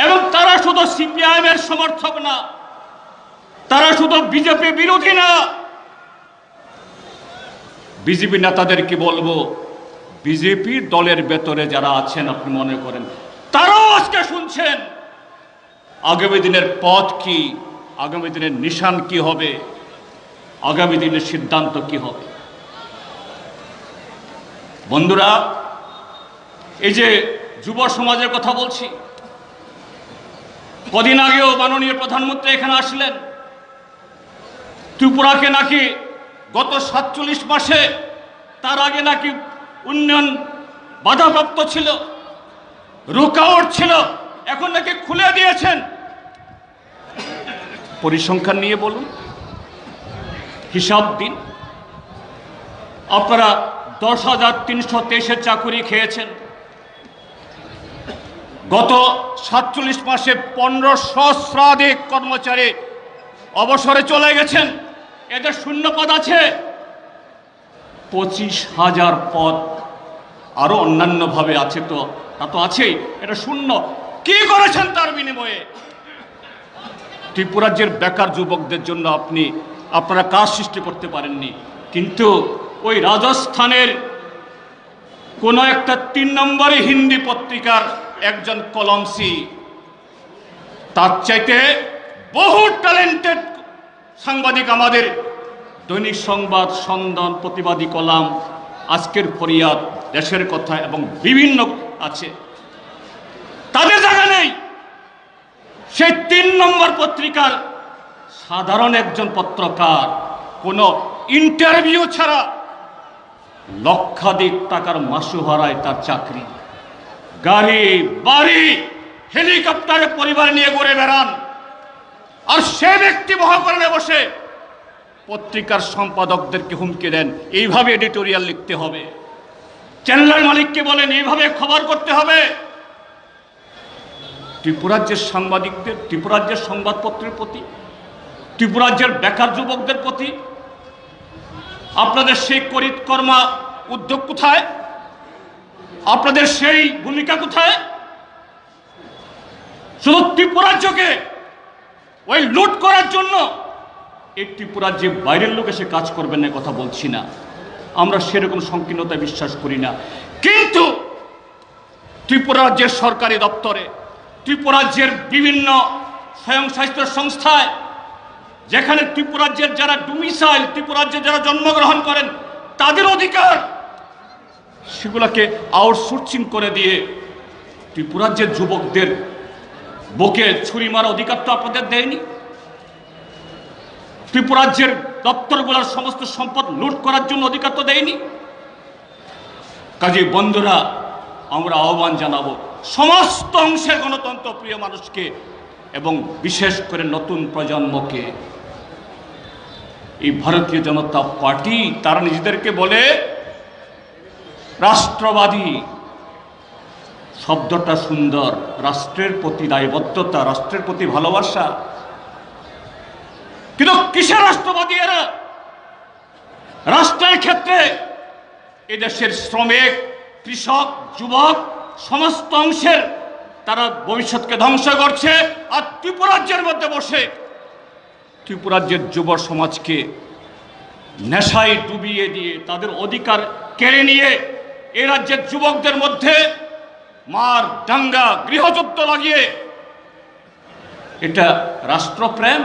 Speaker 7: এবং তারা শুধু সিপিআইএম এর সমর্থক না, তারা শুধু বিজেপি বিরোধী না। বিজেপি নেতাদেরকে বলবো, বিজেপি দলের ভেতরে যারা আছেন আপনি মনে করেন, তারাও আজকে শুনছেন আগামী দিনের পথ কি, আগামী দিনের নিশান কি হবে, আগামী দিনের সিদ্ধান্ত কি হবে। বন্ধুরা, এই যে যুব সমাজের কথা বলছি, কদিন আগেও মাননীয় প্রধানমন্ত্রী এখানে আসলেন। ত্রিপুরাকে নাকি গত 47 মাসে, তার আগে নাকি উন্নয়ন বাধাপ্রাপ্ত ছিল, রুকাওট ছিল, এখন নাকি খুলে দিয়েছেন। পরিসংখ্যান নিয়ে বলুন, হিসাব দিন। আপনারা 10,323 চাকুরি খেয়েছেন। গত 47 মাসে 15 সহস্রাধিক কর্মচারী অবসরে চলে গেছেন। এদের শূন্য পদ আছে 25,000 পদ, আরো অন্যান্য ভাবে আছে, তো তা তো আছেই, এটা শূন্য। কি করেছেন তার বিনিময়ে? ত্রিপুরা রাজ্যের বেকার যুবকদের জন্য আপনারা কাজ সৃষ্টি করতে পারেননি। কিন্তু ওই রাজস্থানের কোন একটা 3 নম্বরে হিন্দি পত্রিকার একজন কলমসি, তার চাইতে বহু ট্যালেন্টেড সাংবাদিক আমাদের দৈনিক সংবাদ, সন্ধান, প্রতিবাদী কলাম, আজকের ফরিয়াদ, দেশের কথা এবং বিভিন্ন আছে, তাদের জায়গা নেই। সেই 3 নম্বর পত্রিকার সাধারণ একজন পত্রকার কোনো ইন্টারভিউ ছাড়া লক্ষাধিক টাকার মাসুহারায় তার চাকরি, গাড়ি বাড়ি, হেলিকপ্টারে পরিবার নিয়ে ঘুরে বেড়ান। আর সে ব্যক্তি মহাকরণে বসে পত্রিকার সম্পাদকদেরকে হুমকি দেন, এইভাবে এডিটোরিয়াল লিখতে হবে। চ্যানেলের মালিককে বলেন এইভাবে খবর করতে হবে। ত্রিপুরা রাজ্যের সাংবাদিকদের, ত্রিপুরা রাজ্যের সংবাদপত্রের প্রতি, ত্রিপুরা রাজ্যের বেকার যুবকদের প্রতি আপনাদের সেই কর্মা উদ্যোগ কোথায়? আপনাদের সেই ভূমিকা কোথায়? শুধু ত্রিপুরা রাজ্যকে ওই লুট করার জন্য এই ত্রিপুরা রাজ্যে বাইরের লোক এসে কাজ করবেন না কথা বলছি না, আমরা সেরকম সংকীর্ণতা বিশ্বাস করি না। কিন্তু ত্রিপুরা রাজ্যের সরকারি দপ্তরে, ত্রিপুরা রাজ্যের বিভিন্ন স্বয়ংশাসিত সংস্থায়, যেখানে ত্রিপুরা রাজ্যের যারা ডোমিসাইল, ত্রিপুরা রাজ্যে যারা জন্মগ্রহণ করেন, তাদের অধিকার সেগুলোকে আউটসোর্সিং করে দিয়ে ত্রিপুরা রাজ্যের যুবকদের বুকে ছুরি মারা অধিকার তো আপনাদের দেয়নি। ত্রিপুরা রাজ্যের দপ্তরগুলোর সমস্ত সম্পদ লুট করার জন্য অধিকার তো দেয়নি। কাজে বন্ধুরা, আমরা আহ্বান জানাবো সমস্ত অংশের গণতন্ত্র প্রিয় মানুষকে এবং বিশেষ করে নতুন প্রজন্মকে, এই ভারতীয় জনতা পার্টি তারা নিজেদেরকে বলে রাষ্ট্রবাদী। শব্দটা সুন্দর, রাষ্ট্রের প্রতি দায়বদ্ধতা, রাষ্ট্রের প্রতি ভালোবাসা, কিন্তু কিসের রাষ্ট্রবাদী এরা? রাষ্ট্রের ক্ষেত্রে এদেশের শ্রমিক, কৃষক, যুবক সমস্ত অংশের তারা ভবিষ্যৎকে ধ্বংস করছে। আর ত্রিপুরাজ্যের মধ্যে বসে ত্রিপুরাজ্যের যুব সমাজকে নেশায় ডুবিয়ে দিয়ে তাদের অধিকার কেড়ে নিয়ে এ রাজ্যের যুবকদের মধ্যে মার, দাঙ্গা, গৃহযুদ্ধ লাগিয়ে, এটা রাষ্ট্রপ্রেম,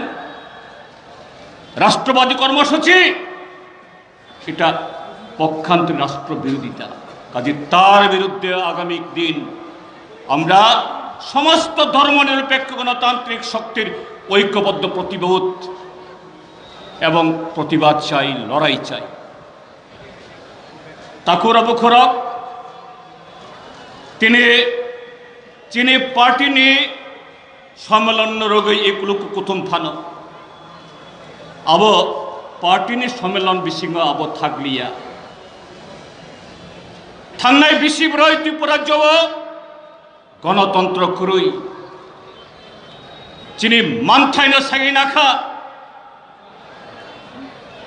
Speaker 7: রাষ্ট্রবাদী কর্মসূচি, এটা পক্ষান্তরী রাষ্ট্রবিরোধিতা। কাজে তার বিরুদ্ধে আগামী দিন আমরা সমস্ত ধর্মনিরপেক্ষ গণতান্ত্রিক শক্তির ঐক্যবদ্ধ প্রতিরোধ এবং প্রতিবাদ চাই, লড়াই চাই। তাকুর আবু খরক তিনি পার্টি নিয়ে সম্মেলন রোগী এগুলোক কুতুম ফানো আব পার্টি নিয়ে সম্মেলন বিসিং আব থাকলিয়া থাংনাই বিসিব রয় ত্রিপুরাজ্য গণতন্ত্র খুরুই চিনি মানথাইনো সাগি নাখা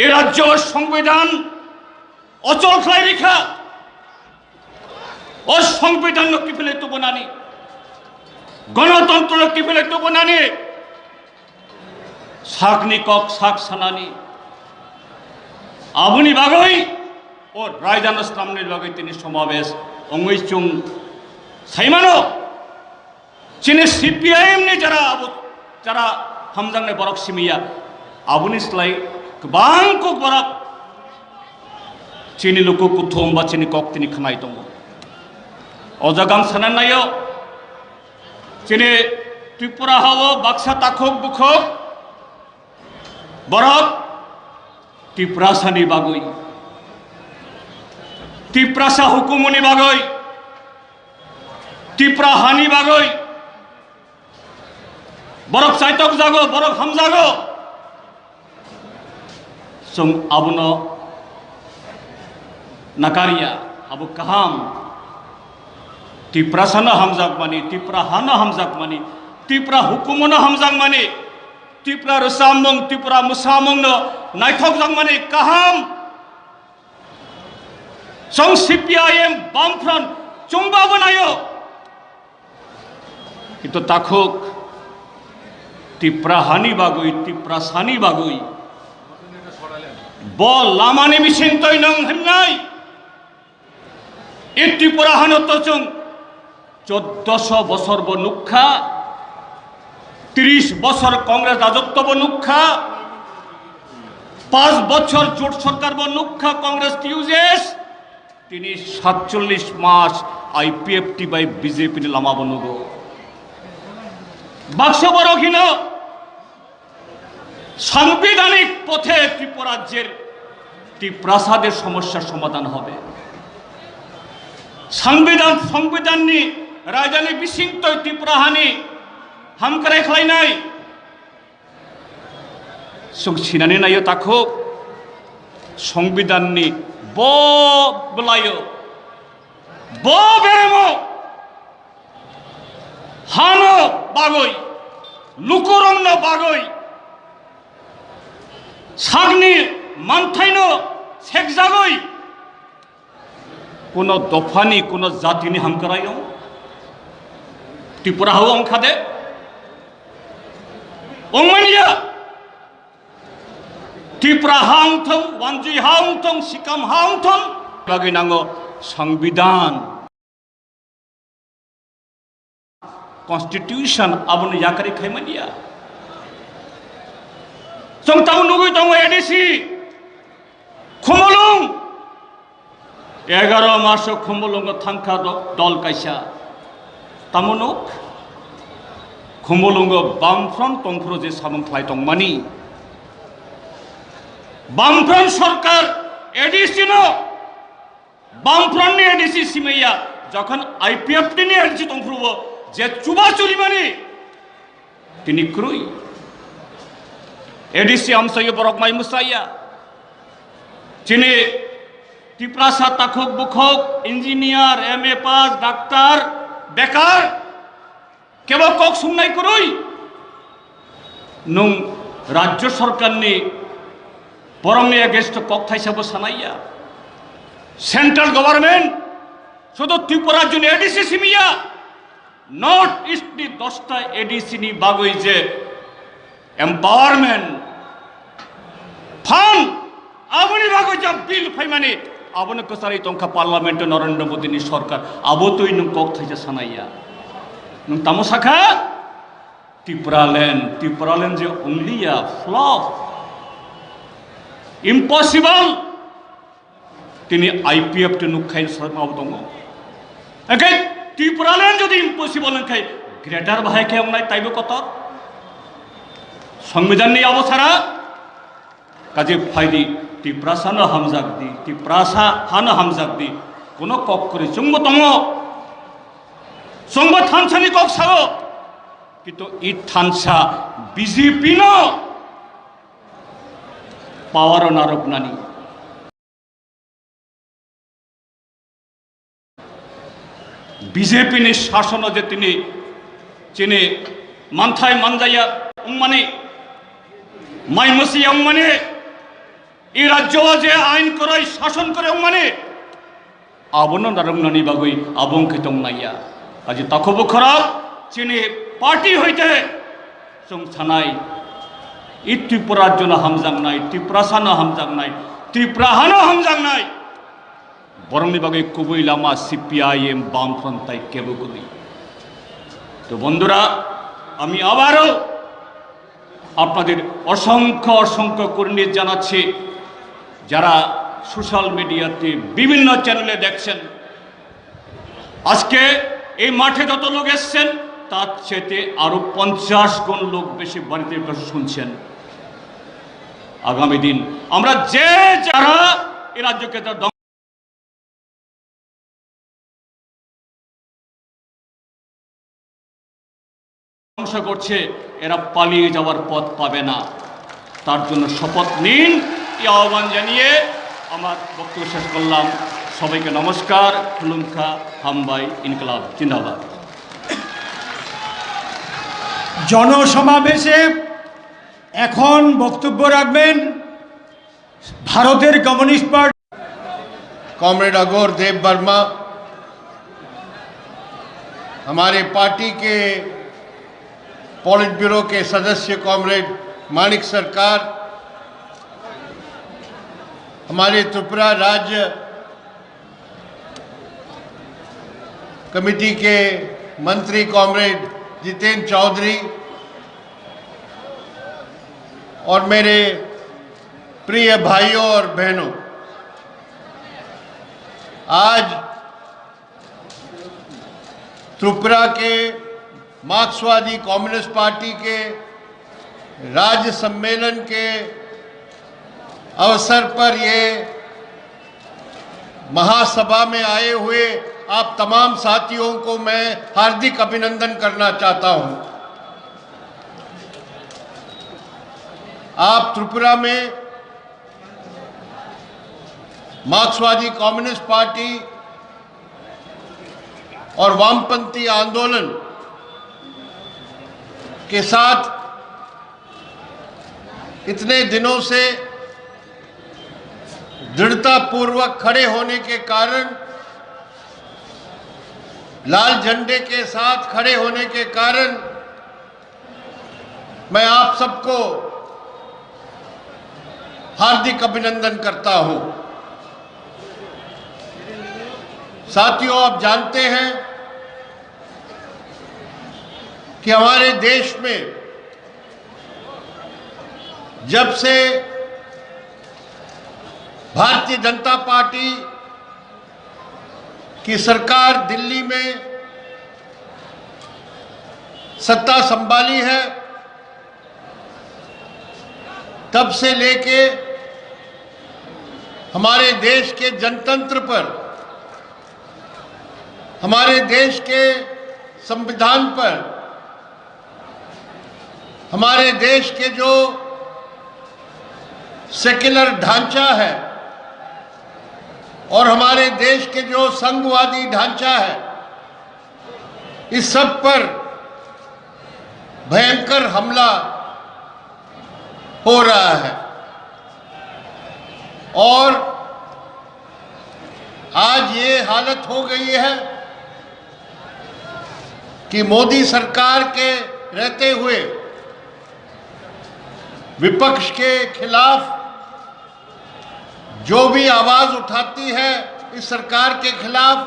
Speaker 7: এ রাজ্য সংবিধান অচল খাই রেখা ও সংবিধান কি ফেলে তো বনানি, গণতন্ত্র কি ফেলে তো বনানি, সাগনি কক সাগ সানানি আবুনি বাগই ও রায়দান ইসলামের বাগই তিনি সমাবেশ অঙ্গইচুং সাইমানো চিনি সিপিআইএম নি যারা হামজাংনে বরক সিমিয়া আবুনি স্লাই गोबां को बरक चीनी लुकु कुथुम बा चीनी कक तिनी खानाय दङ अजागां सानान नायो चीनी त्रिपुरा हावो बाक्सा ताखक बुखक बरक त्रिपुरासानि बागै त्रिपुरासा हुकुमनि बागै त्रिपुरा हानि बागै बरक साइतक जागो बरक हामजागो जों आबुनो नाकारिया आबु काहाम त्रिपुरासानो हामजाक मानि त्रिपुरा हानो हामजाक मानि त्रिपुरा हुकुमनो हामजाक मानि त्रिपुरा रसामं त्रिपुरा मुसामंनो नायथक जाक मानि काहाम जों सिपिआइएम बामफ्रन्ट जोंबाबो नायो किन्तु ताखुक त्रिपुरा हानि बागै त्रिपुरा सानि बागै बल लामानि बिसिंतय नों होननाय ए त्रिपुरा हानत जों 1400 बছর नुखा 30 বছর কংগ্রেস রাজত্ব নুখা 5 বছর জোট সরকার নুখা কংগ্রেস টিউজেস তিনি 47 মাস আইপিএফটি বাই বিজেপি লামা বনুগো বাক্স বরঘিন সাংবিধানিক পথে ত্রিপুরাজ্যের ত্রিপ্রাসাদের সমস্যার সমাধান হবে। সংবিধান নি রাজধানী বিশিংত ত্রিপুরাহানি হামকারাই খালাইনাই সিনানি নাইयो তাখো সংবিধাননি বলাयो বেরেমো হানো বাগৈ লুকুরংন বাগৈ সাগনি মানথাইনো সেকজাগৈ কোনো দফানি কোনো জাতিনি হামকারাইও ত্রিপুরা হাও অংখাদে অংমানিয়া ত্রিপুরা হাংথং ওয়ানজি হাংথং সিকাম হাংথং বাগৈ নাঙ্গো সংবিধান কনস্টিটিউশন আবনো ইয়াকারি খাইমানিয়া जों ताउ नुगै दङ एडिसि खुमलुं 11 मास खुमलुं थांखा दल कायसा तामुनुक खुमलुं बामफ्रन्ट तंफ्र जे सामं ख्लाय दंमानि बामफ्रंट सरकार एडीसी नो बामफ्रंट ने एडीसी सिमैया जखन आईपीएफ टिनी एडीसी तंफ्रुबो जे चुबा चुरी मानी तिनी क्रुई एडीसी আমসাইয় বরকমাই মুসাইয়া চিনি টিপ্রাসা তাখক বুখক ইঞ্জিনিয়ার এমএ পাস ডাক্তার বেকার কেবল কক সুনাই করুই নুং রাজ্য সরকার নি বরংনি এগেস্ট কক থাইসাবো সানাইয়া সেন্ট্রাল গভর্নমেন্ট শুধু ত্রিপুরার জন্য এডিসি সিমিয়া নর্থ ইস্ট নি 10টা এডিসি নি বাগই যে एम्पावरमेंट फान आबोनी बागो जब बिल फैमानी आबोनो कसारी तंखा पार्लियामेंट नरेंद्र मोदी नि सरकार आबो तो इन कक थाइजा सानाया नों तामसाखा त्रिपुरालैंड जे ओनली आ फ्लॉप इम्पॉसिबल तिनी आईपीएफ टे नुखाइन सरमाव दङ एके त्रिपुरालैंड जदि इम्पॉसिबल नखाय ग्रेटर भाई के हमनाय ताइबो कत संविधान नहीं अवसरा काजे फायदी टिप्रासा न हमजाक दी टिप्रासा हान हमजाक दी कोनो कक करे चंग तंग संग थानसानि कक सागो किंतु इ थानसा बीजेपी न पावर नारपनानि बीजेपी नि शासन जे तिनी चिने मानथाय मानजाया उम्माने माई मसी उम्माने इ राज्य जे आईन करे शासन करे उम्माने आबोनो नारंगनानि बागै आबं खेतং नाया আজি तखबो खराब चिने पार्टी होइते जों थानाय इ त्रिपुरार जन हामजांनाय त्रिपुरासानो हामजांनाय त्रिपुराहानो हामजांनाय बरंनि बागै कुबै लामा सीपीआईएम बामफ्रंट केबोगुলি तो बंधुरा আমি আবারও আপনাদের অসংখ্য অসংখ্য কর্ণিত জানাচ্ছি যারা সোশ্যাল মিডিয়াতে বিভিন্ন চ্যানেলে দেখছেন আজকে এই মাঠে যত লোক এসেছেন তার চেয়ে আরো 50 গুণ লোক বেশি বাড়িতে বসে শুনছেন আগামী দিন আমরা যে যারা এই রাজ্যকে করছে এরা পালিয়ে যাওয়ার পথ পাবে না তার জন্য শপথ নিন এই আহ্বান জানিয়ে আমার বক্তব্য শেষ করলাম সবাইকে নমস্কার খুলুমখা হামবাই ইনকলাব জিন্দাবাদ
Speaker 8: জনসমাবেশে এখন বক্তব্য রাখবেন ভারতের কমিউনিস্ট পার্টি
Speaker 9: कॉमरेड अघोर देव वर्मा हमारे पार्टी के पॉलिट ब्यूरो के सदस्य कॉमरेड माणिक सरकार, हमारे त्रिपुरा राज्य कमेटी के मंत्री कॉमरेड जितेंद्र चौधरी और मेरे प्रिय भाइयों और बहनों, आज त्रिपुरा के मार्क्सवादी कम्युनिस्ट पार्टी के राज्य सम्मेलन के अवसर पर ये महासभा में आए हुए आप तमाम साथियों को मैं हार्दिक अभिनंदन करना चाहता हूं। आप त्रिपुरा में मार्क्सवादी कम्युनिस्ट पार्टी और वामपंथी आंदोलन के साथ इतने दिनों से दृढ़तापूर्वक खड़े होने के कारण, लाल झंडे के साथ खड़े होने के कारण मैं आप सबको हार्दिक अभिनंदन करता हूं। साथियों, आप जानते हैं कि हमारे देश में जब से भारतीय जनता पार्टी की सरकार दिल्ली में सत्ता संभाली है, तब से लेके हमारे देश के जनतंत्र पर, हमारे देश के संविधान पर, हमारे देश के जो सेक्युलर ढांचा है और हमारे देश के जो संघवादी ढांचा है, इस सब पर भयंकर हमला हो रहा है। और आज ये हालत हो गई है कि मोदी सरकार के रहते हुए विपक्ष के खिलाफ जो भी आवाज उठाती है, इस सरकार के खिलाफ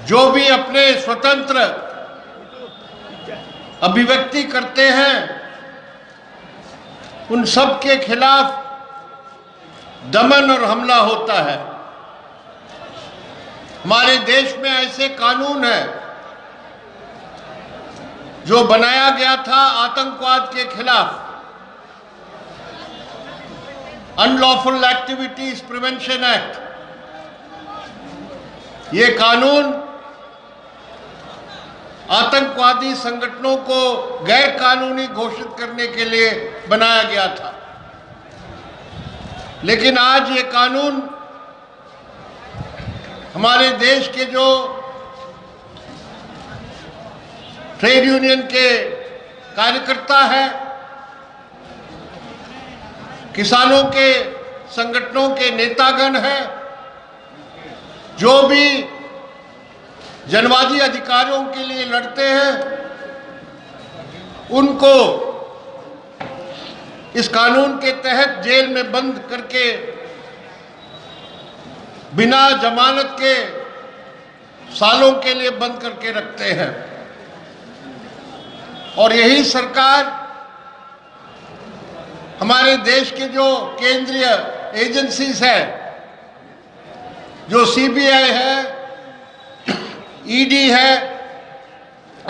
Speaker 9: जो भी अपने स्वतंत्र अभिव्यक्ति करते हैं, उन सब के खिलाफ दमन और हमला होता है। हमारे देश में ऐसे कानून है जो बनाया गया था आतंकवाद के खिलाफ, अनलॉफुल एक्टिविटीज प्रिवेंशन एक्ट। ये कानून आतंकवादी संगठनों को गैर कानूनी घोषित करने के लिए बनाया गया था, लेकिन आज ये कानून हमारे देश के जो ट्रेड यूनियन के कार्यकर्ता हैं, किसानों के संगठनों के नेतागण हैं, जो भी जनवादी अधिकारों के लिए लड़ते हैं, उनको इस कानून के तहत जेल में बंद करके बिना जमानत के सालों के लिए बंद करके रखते हैं। और यही सरकार हमारे देश के जो केंद्रीय एजेंसीज है, जो सीबीआई है, ईडी है,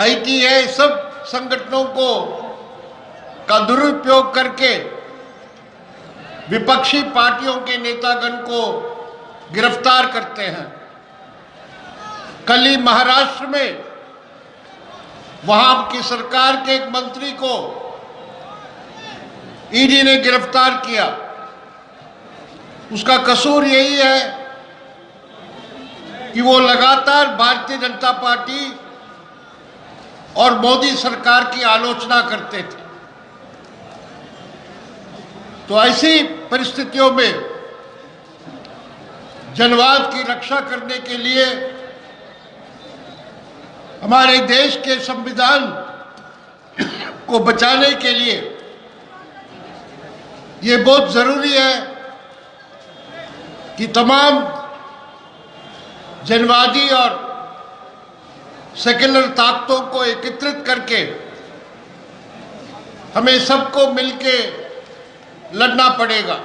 Speaker 9: आईटी है, सब संगठनों का दुरुपयोग करके विपक्षी पार्टियों के नेतागण को गिरफ्तार करते हैं। कल ही महाराष्ट्र में वहां की सरकार के एक मंत्री को ईडी ने गिरफ्तार किया। उसका कसूर यही है कि वो लगातार भारतीय जनता पार्टी और मोदी सरकार की आलोचना करते थे। तो ऐसी परिस्थितियों में जनवाद की रक्षा करने के लिए, हमारे देश के संविधान को बचाने के लिए ये बहुत जरूरी है कि तमाम जनवादी और सेक्युलर ताकतों को एकत्रित करके हमें सबको मिलके लड़ना पड़ेगा।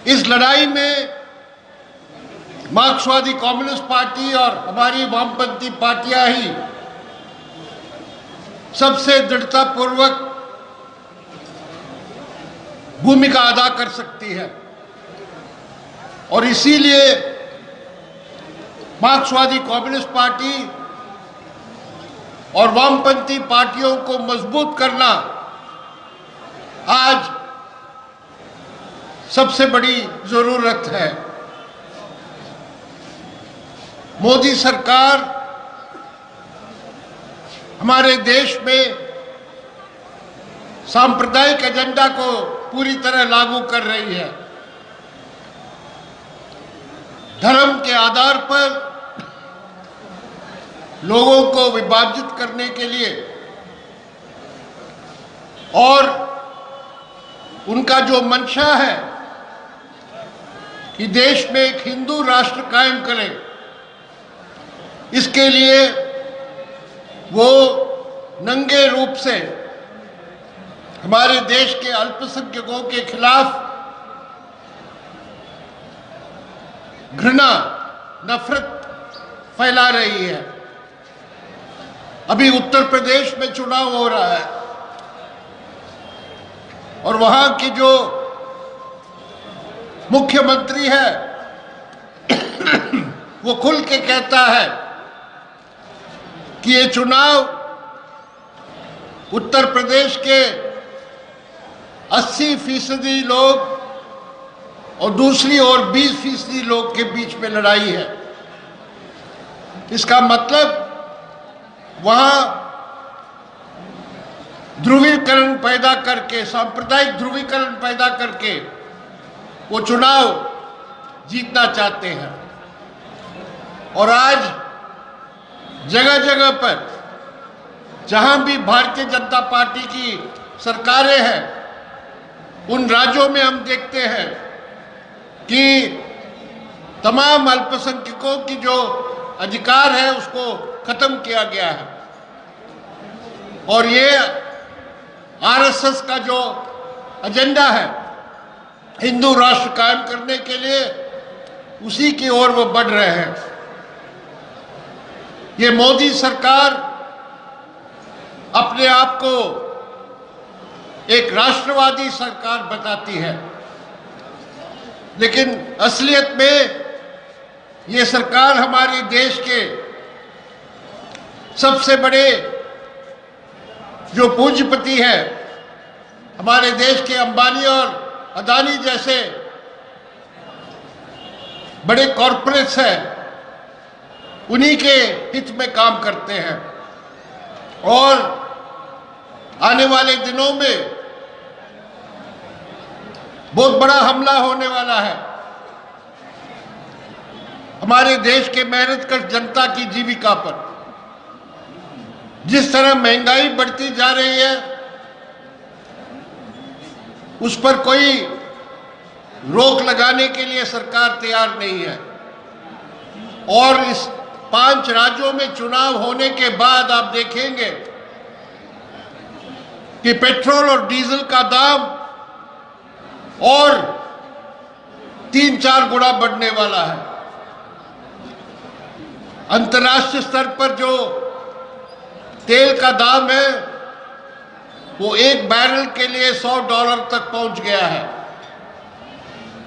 Speaker 9: इस लड़ाई में मार्क्सवादी कम्युनिस्ट पार्टी और हमारी वामपंथी पार्टियां ही सबसे दृढ़तापूर्वक भूमिका अदा कर सकती है। और इसीलिए मार्क्सवादी कम्युनिस्ट पार्टी और वामपंथी पार्टियों को मजबूत करना आज सबसे बड़ी जरूरत है। मोदी सरकार हमारे देश में सांप्रदायिक एजेंडा को पूरी तरह लागू कर रही है। धर्म के आधार पर लोगों को विभाजित करने के लिए और उनका जो मंशा है कि देश में एक हिंदू राष्ट्र कायम करें, इसके लिए वो नंगे रूप से हमारे देश के अल्पसंख्यकों के खिलाफ घृणा, नफरत फैला रही है। अभी उत्तर प्रदेश में चुनाव हो रहा है और वहां की जो मुख्यमंत्री है वो खुल के कहता है कि ये चुनाव उत्तर प्रदेश के 80% लोग और दूसरी ओर 20% लोग के बीच में लड़ाई है। इसका मतलब वहां ध्रुवीकरण पैदा करके, सांप्रदायिक ध्रुवीकरण पैदा करके वो चुनाव जीतना चाहते हैं। और आज जगह जगह पर जहां भी भारतीय जनता पार्टी की सरकारें हैं, उन राज्यों में हम देखते हैं कि तमाम अल्पसंख्यकों की जो अधिकार है उसको खत्म किया गया है। और ये आरएसएस का जो एजेंडा है हिंदू राष्ट्र कायम करने के लिए, उसी की ओर वो बढ़ रहे हैं। ये मोदी सरकार अपने आप को एक राष्ट्रवादी सरकार बताती है, लेकिन असलियत में ये सरकार हमारे देश के सबसे बड़े जो पूंजीपति है, हमारे देश के अंबानी और अदानी जैसे बड़े कॉरपोरेट्स हैं, उन्हीं के हित में काम करते हैं। और आने वाले दिनों में बहुत बड़ा हमला होने वाला है हमारे देश के मेहनतकश जनता की जीविका पर। जिस तरह महंगाई बढ़ती जा रही है उस पर कोई रोक लगाने के लिए सरकार तैयार नहीं है। और इस 5 राज्यों में चुनाव होने के बाद आप देखेंगे कि पेट्रोल और डीजल का दाम और 3-4 गुना बढ़ने वाला है। अंतर्राष्ट्रीय स्तर पर जो तेल का दाम है वो 1 बैरल के लिए $100 तक पहुंच गया है।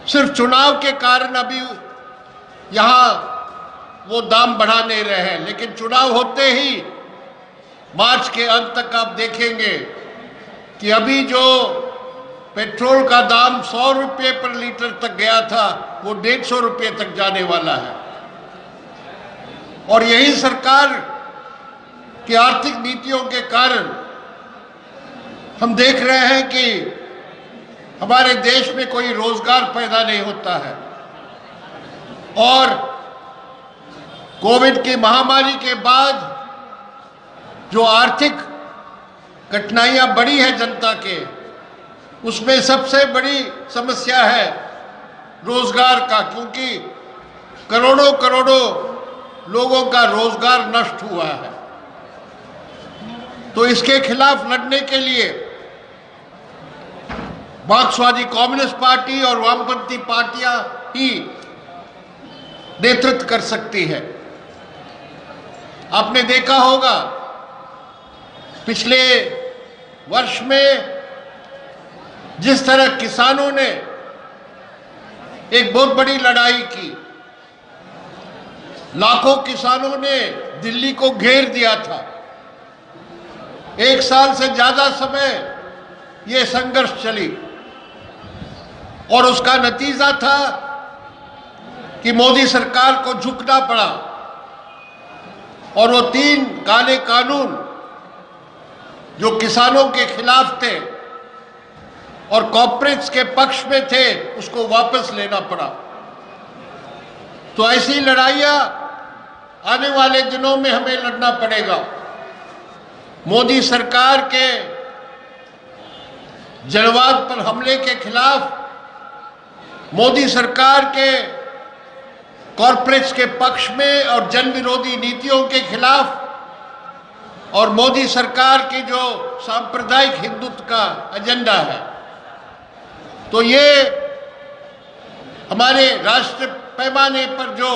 Speaker 9: सिर्फ चुनाव के कारण अभी यहां वो दाम बढ़ा नहीं रहे हैं, लेकिन चुनाव होते ही मार्च के अंत तक आप देखेंगे कि अभी जो पेट्रोल का दाम 100 रुपये पर लीटर तक गया था वो 150 रुपये तक जाने वाला है। और यही सरकार की आर्थिक नीतियों के कारण हम देख रहे हैं कि हमारे देश में कोई रोजगार पैदा नहीं होता है। और कोविड की महामारी के बाद जो आर्थिक कठिनाइयां बढ़ी है जनता के, उसमें सबसे बड़ी समस्या है रोजगार का, क्योंकि करोड़ों करोड़ों लोगों का रोजगार नष्ट हुआ है। तो इसके खिलाफ लड़ने के लिए मार्क्सवादी कम्युनिस्ट पार्टी और वामपंथी पार्टियां ही नेतृत्व कर सकती है। आपने देखा होगा पिछले वर्ष में जिस तरह किसानों ने एक बहुत बड़ी लड़ाई की, लाखों किसानों ने दिल्ली को घेर दिया था। 1 साल से ज्यादा समय ये संघर्ष चली और उसका नतीजा था कि मोदी सरकार को झुकना पड़ा और वो 3 काले कानून जो किसानों के खिलाफ थे और कॉर्पोरेट्स के पक्ष में थे उसको वापस लेना पड़ा। तो ऐसी लड़ाइयां आने वाले दिनों में हमें लड़ना पड़ेगा। मोदी सरकार के जलवाद पर हमले के खिलाफ, मोदी सरकार के कॉर्पोरेट्स के पक्ष में और जन विरोधी नीतियों के खिलाफ, और मोदी सरकार की जो सांप्रदायिक हिंदुत्व का एजेंडा है। तो ये हमारे राष्ट्रीय पैमाने पर जो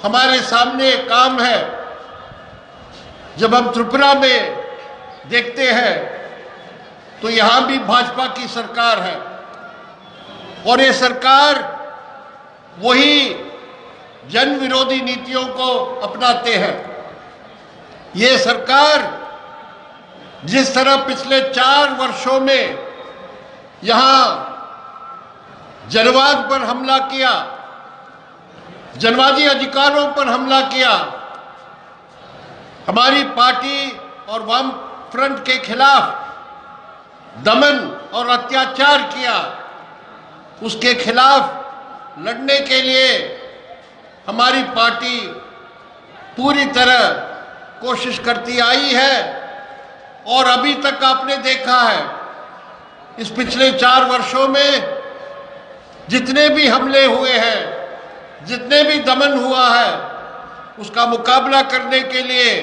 Speaker 9: हमारे सामने काम है, जब हम त्रिपुरा में देखते हैं तो यहां भी भाजपा की सरकार है और ये सरकार वही जन विरोधी नीतियों को अपनाते हैं। ये सरकार जिस तरह पिछले 4 वर्षों में यहां जनवाद पर हमला किया, जनवादी अधिकारों पर हमला किया, हमारी पार्टी और वाम फ्रंट के खिलाफ दमन और अत्याचार किया, उसके खिलाफ लड़ने के लिए हमारी पार्टी पूरी तरह कोशिश करती आई है। और अभी तक आपने देखा है इस पिछले 4 वर्षों में जितने भी हमले हुए हैं, जितने भी दमन हुआ है, उसका मुकाबला करने के लिए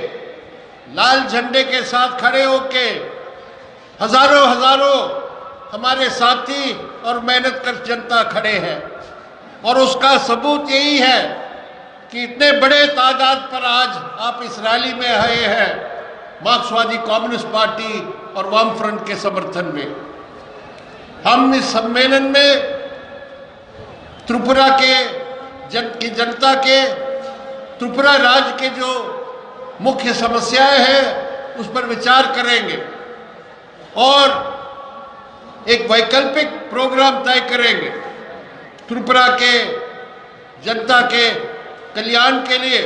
Speaker 9: लाल झंडे के साथ खड़े होके हजारों हमारे साथी और मेहनत कर जनता खड़े हैं। और उसका सबूत यही है कि इतने बड़े तादाद पर आज आप इस रैली में आए हैं मार्क्सवादी कम्युनिस्ट पार्टी और वाम फ्रंट के समर्थन में। हम इस सम्मेलन में त्रिपुरा के जनता के, त्रिपुरा राज्य के जो मुख्य समस्याएं हैं उस पर विचार करेंगे और एक वैकल्पिक प्रोग्राम तय करेंगे त्रिपुरा के जनता के कल्याण के लिए,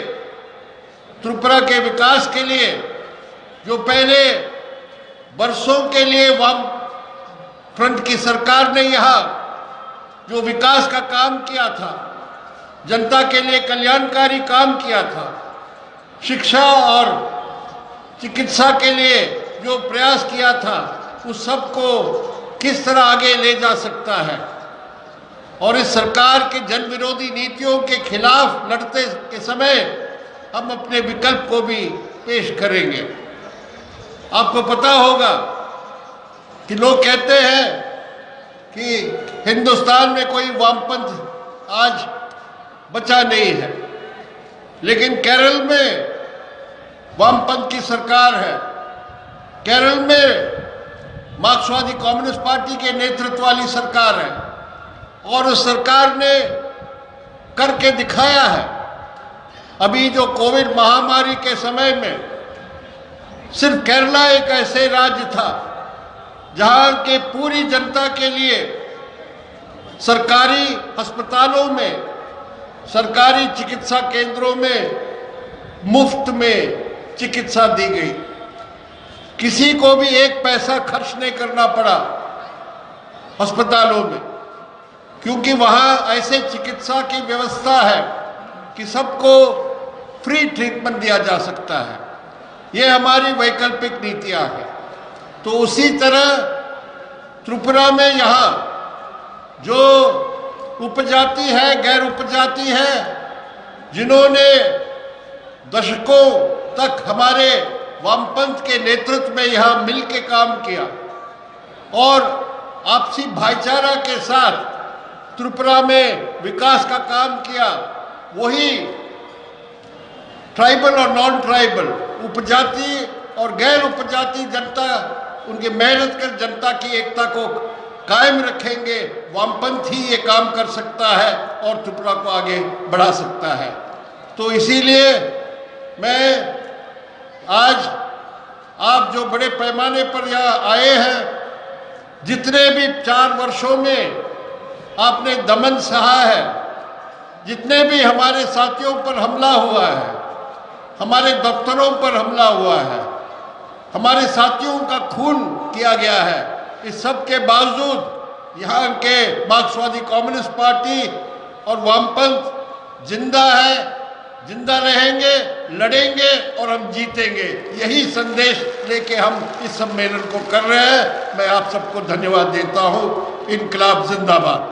Speaker 9: त्रिपुरा के विकास के लिए। जो पहले वर्षों के लिए वाम फ्रंट की सरकार ने यहाँ जो विकास का काम किया था, जनता के लिए कल्याणकारी काम किया था, शिक्षा और चिकित्सा के लिए जो प्रयास किया था, उस सब को किस तरह आगे ले जा सकता है। और इस सरकार के जन विरोधी नीतियों के खिलाफ लड़ते के समय हम अपने विकल्प को भी पेश करेंगे। आपको पता होगा कि लोग कहते हैं कि हिंदुस्तान में कोई वामपंथ आज बचा नहीं है, लेकिन केरल में वामपंथ की सरकार है। केरल में मार्क्सवादी कम्युनिस्ट पार्टी के नेतृत्व वाली सरकार है और उस सरकार ने करके दिखाया है। अभी जो कोविड महामारी के समय में सिर्फ केरला एक ऐसे राज्य था जहां के पूरी जनता के लिए सरकारी अस्पतालों में, सरकारी चिकित्सा केंद्रों में मुफ्त में चिकित्सा दी गई। किसी को भी एक पैसा खर्च नहीं करना पड़ा अस्पतालों में, क्योंकि वहां ऐसे चिकित्सा की व्यवस्था है कि सबको फ्री ट्रीटमेंट दिया जा सकता है। ये हमारी वैकल्पिक नीतियां हैं। तो उसी तरह त्रिपुरा में यहाँ जो उपजाति है, गैर उपजाति है, जिन्होंने दशकों तक हमारे वामपंथ के नेतृत्व में यहाँ मिल के काम किया और आपसी भाईचारा के साथ त्रिपुरा में विकास का काम किया, वही ट्राइबल और नॉन ट्राइबल, उपजाति और गैर उपजाति जनता, उनकी मेहनत कर जनता की एकता को कायम रखेंगे। वामपंथ ही ये काम कर सकता है और त्रिपुरा को आगे बढ़ा सकता है। तो इसीलिए मैं आज आप जो बड़े पैमाने पर यहाँ आए हैं, जितने भी 4 वर्षों में आपने दमन सहा है, जितने भी हमारे साथियों पर हमला हुआ है, हमारे दफ्तरों पर हमला हुआ है, हमारे साथियों का खून किया गया है, इस सब के बावजूद यहाँ के मार्क्सवादी कम्युनिस्ट पार्टी और वामपंथ जिंदा है, जिंदा रहेंगे, लड़ेंगे और हम जीतेंगे। यही संदेश लेके हम इस सम्मेलन को कर रहे हैं। मैं आप सबको धन्यवाद देता हूँ। इनकलाब जिंदाबाद।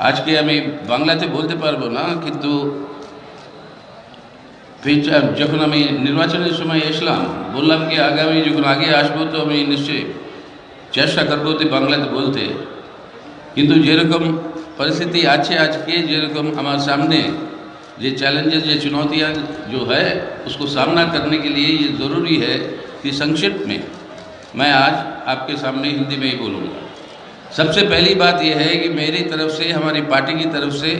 Speaker 10: आज के আমি বাংলাতে বলতে পারবো না, কিন্তু যখন আমি নির্বাচনের সময় এসলাম বললাম কি আগামী যখন আগে আসবো তো আমি নিশ্চয়ই চেষ্টা করবো তো বাংলাতে বলতে। কিন্তু যেরকম परिस्थिति আছে আজকে, যেরকম हमारे सामने ये चैलेंजेस, ये चुनौतियाँ जो है उसको सामना करने के लिए ये ज़रूरी है कि संक्षिप्त में मैं आज आपके सामने हिंदी में ही बोलूँगा। सबसे पहली बात यह है कि मेरी तरफ से, हमारी पार्टी की तरफ से,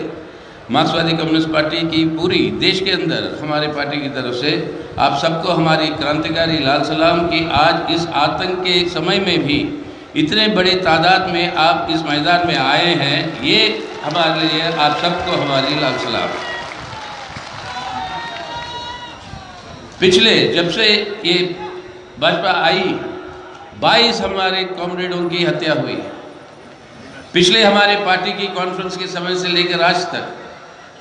Speaker 10: मार्क्सवादी कम्युनिस्ट पार्टी की पूरी देश के अंदर हमारी पार्टी की तरफ से आप सबको हमारी क्रांतिकारी लाल सलाम की आज इस आतंक के समय में भी इतने बड़े तादाद में आप इस मैदान में आए हैं, ये हमारे लिए आप सबको हमारी लाल सलाम। पिछले जब से ये भाजपा आई 22 हमारे कॉमरेडों की हत्या हुई। पिछले हमारे पार्टी की कॉन्फ्रेंस के समय से लेकर आज तक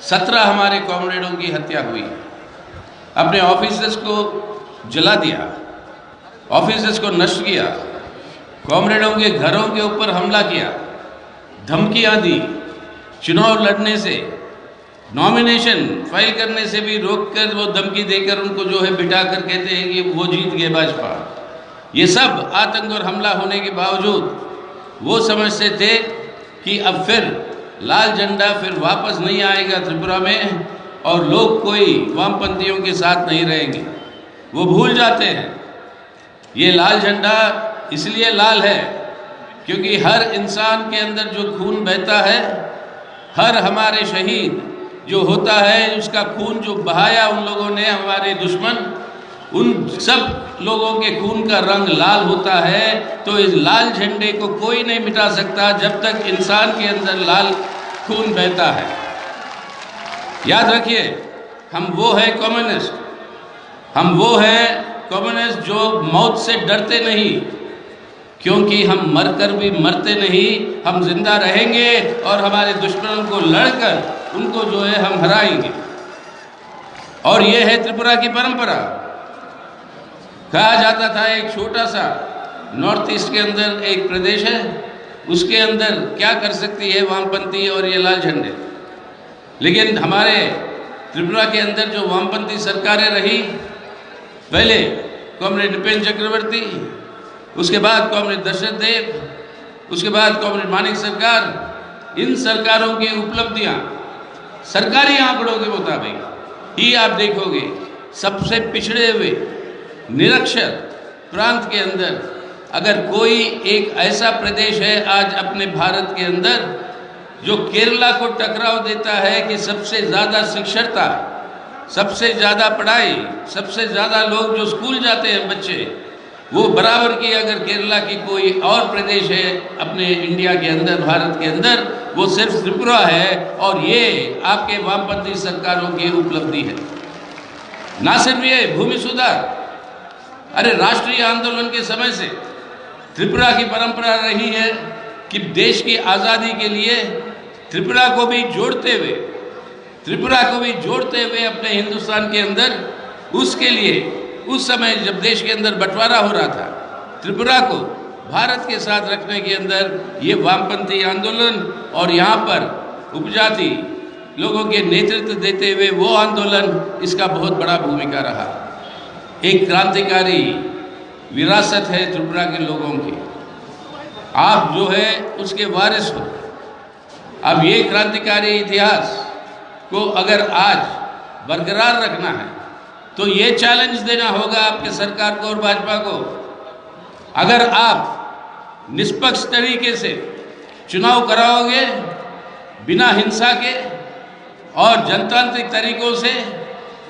Speaker 10: 17 हमारे कॉमरेडों की हत्या हुई। अपने ऑफिसर्स को जला दिया, ऑफिसर्स को नष्ट किया, कॉमरेडों के घरों के ऊपर हमला किया, धमकियां दी, चुनाव लड़ने से, नॉमिनेशन फाइल करने से भी रोककर वो धमकी देकर उनको जो है बिठा कर कहते हैं कि वो जीत गए भाजपा। ये सब आतंक और हमला होने के बावजूद वो समझते थे कि अब फिर लाल झंडा फिर वापस नहीं आएगा त्रिपुरा में और लोग कोई वामपंथियों के साथ नहीं रहेंगे। वो भूल जाते हैं ये लाल झंडा इसलिए लाल है क्योंकि हर इंसान के अंदर जो खून बहता है, हर हमारे शहीद जो होता है, उसका खून जो बहाया उन लोगों ने, हमारे दुश्मन, उन सब लोगों के खून का रंग लाल होता है। तो इस लाल झंडे को कोई नहीं मिटा सकता जब तक इंसान के अंदर लाल खून बहता है। याद रखिए, हम वो है कम्युनिस्ट, हम वो है कम्युनिस्ट जो मौत से डरते नहीं, क्योंकि हम मरकर भी मरते नहीं, हम जिंदा रहेंगे और हमारे दुश्मनों को लड़कर उनको जो है हम हराएंगे। और ये है त्रिपुरा की परंपरा। कहा जाता था एक छोटा सा नॉर्थ ईस्ट के अंदर एक प्रदेश है, उसके अंदर क्या कर सकती है वामपंथी और ये लाल झंडे। लेकिन हमारे त्रिपुरा के अंदर जो वामपंथी सरकारें रही, पहले कॉमरेड नृपेंद्र चक्रवर्ती, उसके बाद कॉमरेड दशरथ देव, उसके बाद कॉमरेड मानिक सरकार, इन सरकारों की उपलब्धियां सरकारी आंकड़ों के मुताबिक ही आप देखोगे सबसे पिछड़े हुए निरक्षर प्रांत के अंदर अगर कोई एक ऐसा प्रदेश है आज अपने भारत के अंदर जो केरला को टकराव देता है कि सबसे ज़्यादा साक्षरता, सबसे ज़्यादा पढ़ाई, सबसे ज़्यादा लोग जो स्कूल जाते हैं बच्चे, वो बराबर की अगर केरला की कोई और प्रदेश है अपने इंडिया के अंदर, भारत के अंदर, वो सिर्फ त्रिपुरा है। और ये आपके वामपंथी सरकारों की उपलब्धि है। ना सिर्फ ये भूमि सुधार, अरे राष्ट्रीय आंदोलन के समय से त्रिपुरा की परंपरा रही है कि देश की आज़ादी के लिए त्रिपुरा को भी जोड़ते हुए अपने हिंदुस्तान के अंदर, उसके लिए उस समय जब देश के अंदर बंटवारा हो रहा था, त्रिपुरा को भारत के साथ रखने के अंदर ये वामपंथी आंदोलन और यहाँ पर उपजाति लोगों के नेतृत्व देते हुए वो आंदोलन, इसका बहुत बड़ा भूमिका रहा। एक क्रांतिकारी विरासत है त्रिपुरा के लोगों की, आप जो है उसके वारिस हो। अब ये क्रांतिकारी इतिहास को अगर आज बरकरार रखना है तो ये चैलेंज देना होगा आपके सरकार को और भाजपा को। अगर आप निष्पक्ष तरीके से चुनाव कराओगे बिना हिंसा के और जनतांत्रिक तरीकों से,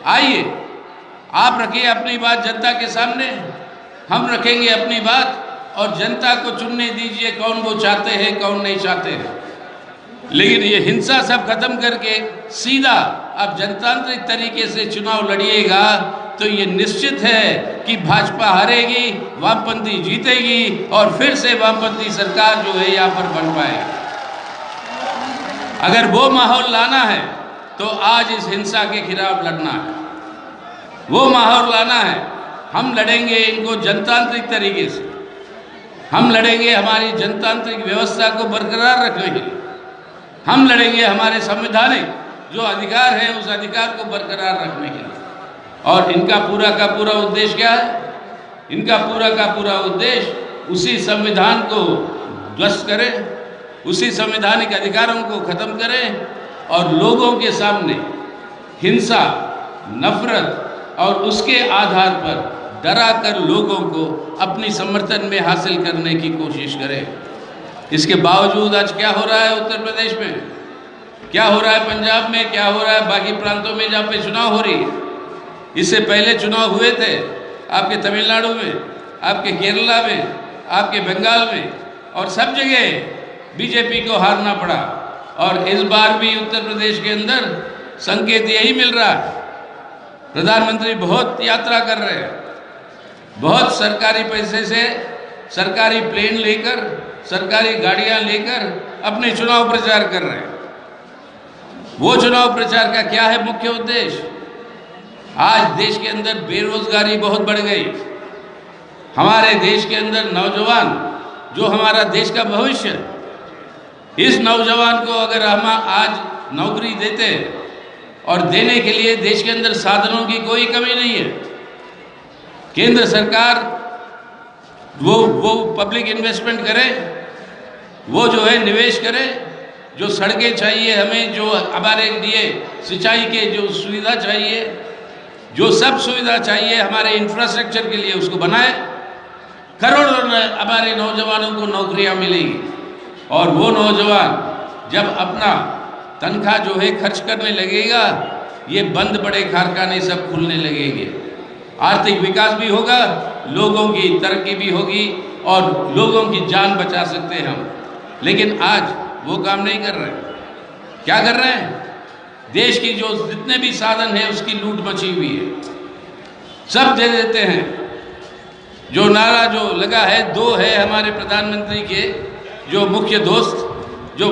Speaker 10: आइए आप रखिए अपनी बात जनता के सामने, हम रखेंगे अपनी बात और जनता को चुनने दीजिए कौन वो चाहते हैं कौन नहीं चाहते हैं। लेकिन ये हिंसा सब खत्म करके सीधा आप जनतांत्रिक तरीके से चुनाव लड़िएगा तो ये निश्चित है कि भाजपा हारेगी, वामपंथी जीतेगी और फिर से वामपंथी सरकार जो है यहाँ पर बन पाएगी। अगर वो माहौल लाना है तो आज इस हिंसा के खिलाफ लड़ना है, वो माहौल लाना है। हम लड़ेंगे इनको जनतांत्रिक तरीके से, हम लड़ेंगे हमारी जनतांत्रिक व्यवस्था को बरकरार रखने के लिए, हम लड़ेंगे हमारे संवैधानिक जो अधिकार है उस अधिकार को बरकरार रखने के लिए। और इनका पूरा का पूरा उद्देश्य क्या है? इनका पूरा का पूरा उद्देश्य उसी संविधान को ध्वस्त करें, उसी संवैधानिक अधिकारों को खत्म करें और लोगों के सामने हिंसा, नफरत और उसके आधार पर डरा कर लोगों को अपनी समर्थन में हासिल करने की कोशिश करे। इसके बावजूद आज क्या हो रहा है उत्तर प्रदेश में, क्या हो रहा है पंजाब में, क्या हो रहा है बाकी प्रांतों में जहाँ पे चुनाव हो रही है। इससे पहले चुनाव हुए थे आपके तमिलनाडु में, आपके केरला में, आपके बंगाल में, और सब जगह बीजेपी को हारना पड़ा। और इस बार भी उत्तर प्रदेश के अंदर संकेत यही मिल रहा है। प्रधानमंत्री बहुत यात्रा कर रहे हैं, बहुत सरकारी पैसे से सरकारी प्लेन लेकर, सरकारी गाड़ियां लेकर अपने चुनाव प्रचार कर रहे हैं। वो चुनाव प्रचार का क्या है मुख्य उद्देश्य? आज देश के अंदर बेरोजगारी बहुत बढ़ गई। हमारे देश के अंदर नौजवान, जो हमारा देश का भविष्य, इस नौजवान को अगर हम आज नौकरी देते और देने के लिए देश के अंदर साधनों की कोई कमी नहीं है। केंद्र सरकार वो पब्लिक इन्वेस्टमेंट करे, वो जो है निवेश करे, जो सड़कें चाहिए हमें, जो हमारे लिए सिंचाई के जो सुविधा चाहिए, जो सब सुविधा चाहिए हमारे इंफ्रास्ट्रक्चर के लिए, उसको बनाए। करोड़ों हमारे नौजवानों को नौकरियां मिलेगी। और वो नौजवान जब अपना तनख्वाह जो है खर्च करने लगेगा, ये बंद पड़े कारखाने सब खुलने लगेंगे, आर्थिक विकास भी होगा, लोगों की तरक्की भी होगी और लोगों की जान बचा सकते हैं हम। लेकिन आज वो काम नहीं कर रहे। क्या कर रहे हैं? देश की जो जितने भी साधन है उसकी लूट मची हुई है, सब दे देते हैं। जो नारा जो लगा है, दो है हमारे प्रधानमंत्री के जो मुख्य दोस्त, जो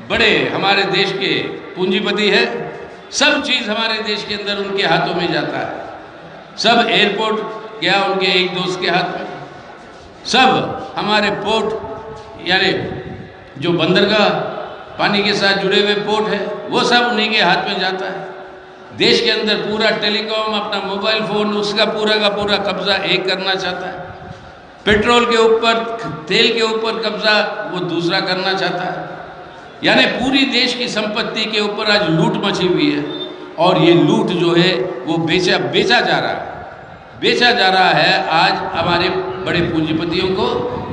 Speaker 10: बड़े हमारे देश के पूंजीपति है, सब चीज़ हमारे देश के अंदर उनके हाथों में जाता है। सब एयरपोर्ट गया उनके एक दोस्त के हाथ में, सब हमारे पोर्ट यानी जो बंदरगाह पानी के साथ जुड़े हुए पोर्ट है, वो सब उन्हीं के हाथ में जाता है। देश के अंदर पूरा टेलीकॉम, अपना मोबाइल फ़ोन, उसका पूरा का पूरा कब्जा एक करना चाहता है। पेट्रोल के ऊपर, तेल के ऊपर कब्जा वो दूसरा करना चाहता है। यानी पूरी देश की संपत्ति के ऊपर आज लूट मची हुई है। और ये लूट जो है वो बेचा जा रहा है, बेचा जा रहा है आज हमारे बड़े पूंजीपतियों को,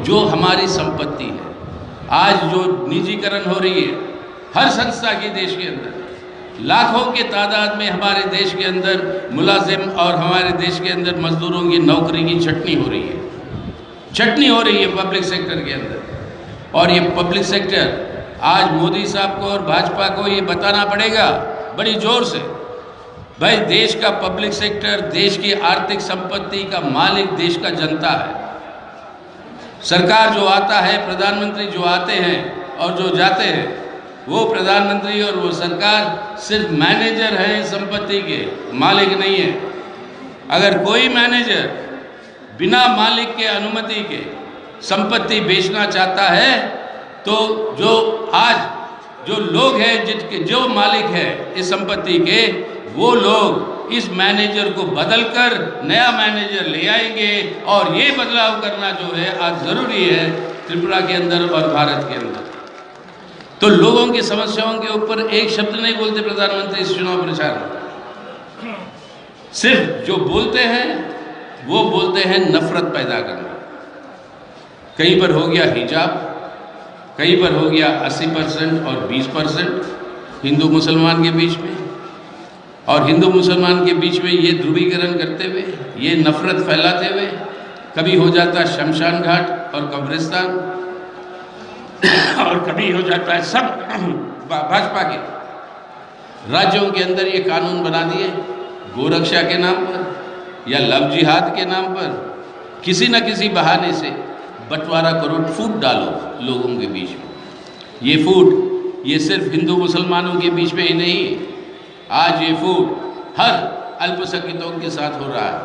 Speaker 10: जो हमारी संपत्ति है। आज जो निजीकरण हो रही है हर संस्था की देश के अंदर, लाखों के तादाद में हमारे देश के अंदर मुलाजिम और हमारे देश के अंदर मजदूरों की नौकरी की छटनी हो रही है, छटनी हो रही है पब्लिक सेक्टर के अंदर। और ये पब्लिक सेक्टर आज मोदी साहब को और भाजपा को ये बताना पड़ेगा बड़ी जोर से, भाई देश का पब्लिक सेक्टर, देश की आर्थिक संपत्ति का मालिक देश का जनता है। सरकार जो आता है, प्रधानमंत्री जो आते हैं और जो जाते हैं, वो प्रधानमंत्री और वो सरकार सिर्फ मैनेजर हैं संपत्ति के, मालिक नहीं है। अगर कोई मैनेजर बिना मालिक के अनुमति के संपत्ति बेचना चाहता है, तो जो आज जो लोग हैं जिनके जो मालिक है इस संपत्ति के, वो लोग इस मैनेजर को बदलकर नया मैनेजर ले आएंगे। और ये बदलाव करना जो है आज ज़रूरी है त्रिपुरा के अंदर और भारत के अंदर। तो लोगों की समस्याओं के ऊपर एक शब्द नहीं बोलते प्रधानमंत्री इस चुनाव प्रचार में। सिर्फ जो बोलते हैं वो बोलते हैं नफरत पैदा करना। कहीं पर हो गया हिजाब, कहीं पर हो गया 80% और 20% हिंदू मुसलमान के बीच में, और हिंदू मुसलमान के बीच में ये ध्रुवीकरण करते हुए, ये नफरत फैलाते हुए, कभी हो जाता शमशान घाट और कब्रिस्तान, और कभी हो जाता है सब भाजपा के राज्यों के अंदर ये कानून बना दिए गोरक्षा के नाम पर या लव जिहाद के नाम पर, किसी न किसी बहाने से बंटवारा करो, फूट डालो लोगों के बीच में। ये फूट ये सिर्फ हिंदू मुसलमानों के बीच में ही नहीं, आज ये फूट हर अल्पसंख्यकों के साथ हो रहा है।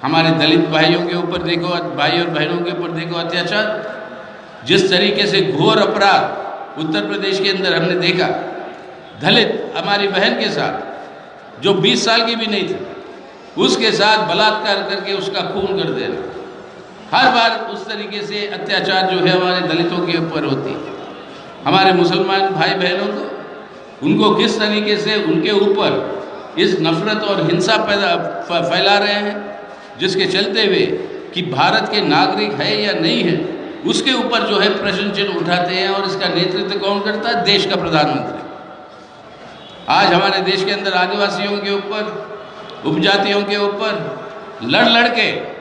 Speaker 10: हमारे दलित भाइयों के ऊपर देखो, भाई और बहनों के ऊपर देखो अत्याचार, जिस तरीके से घोर अपराध उत्तर प्रदेश के अंदर हमने देखा। दलित हमारी बहन के साथ जो 20 साल की भी नहीं थी, उसके साथ बलात्कार करके उसका खून कर देना, हर बार उस तरीके से अत्याचार जो है हमारे दलितों के ऊपर होती है। हमारे मुसलमान भाई बहनों को, उनको किस तरीके से उनके ऊपर इस नफरत और हिंसा फैला रहे हैं, जिसके चलते हुए कि भारत के नागरिक है या नहीं है, उसके ऊपर जो है प्रश्न चिन्ह उठाते हैं। और इसका नेतृत्व कौन करता है? देश का प्रधानमंत्री। आज हमारे देश के अंदर आदिवासियों के ऊपर, उपजातियों के ऊपर लड़ के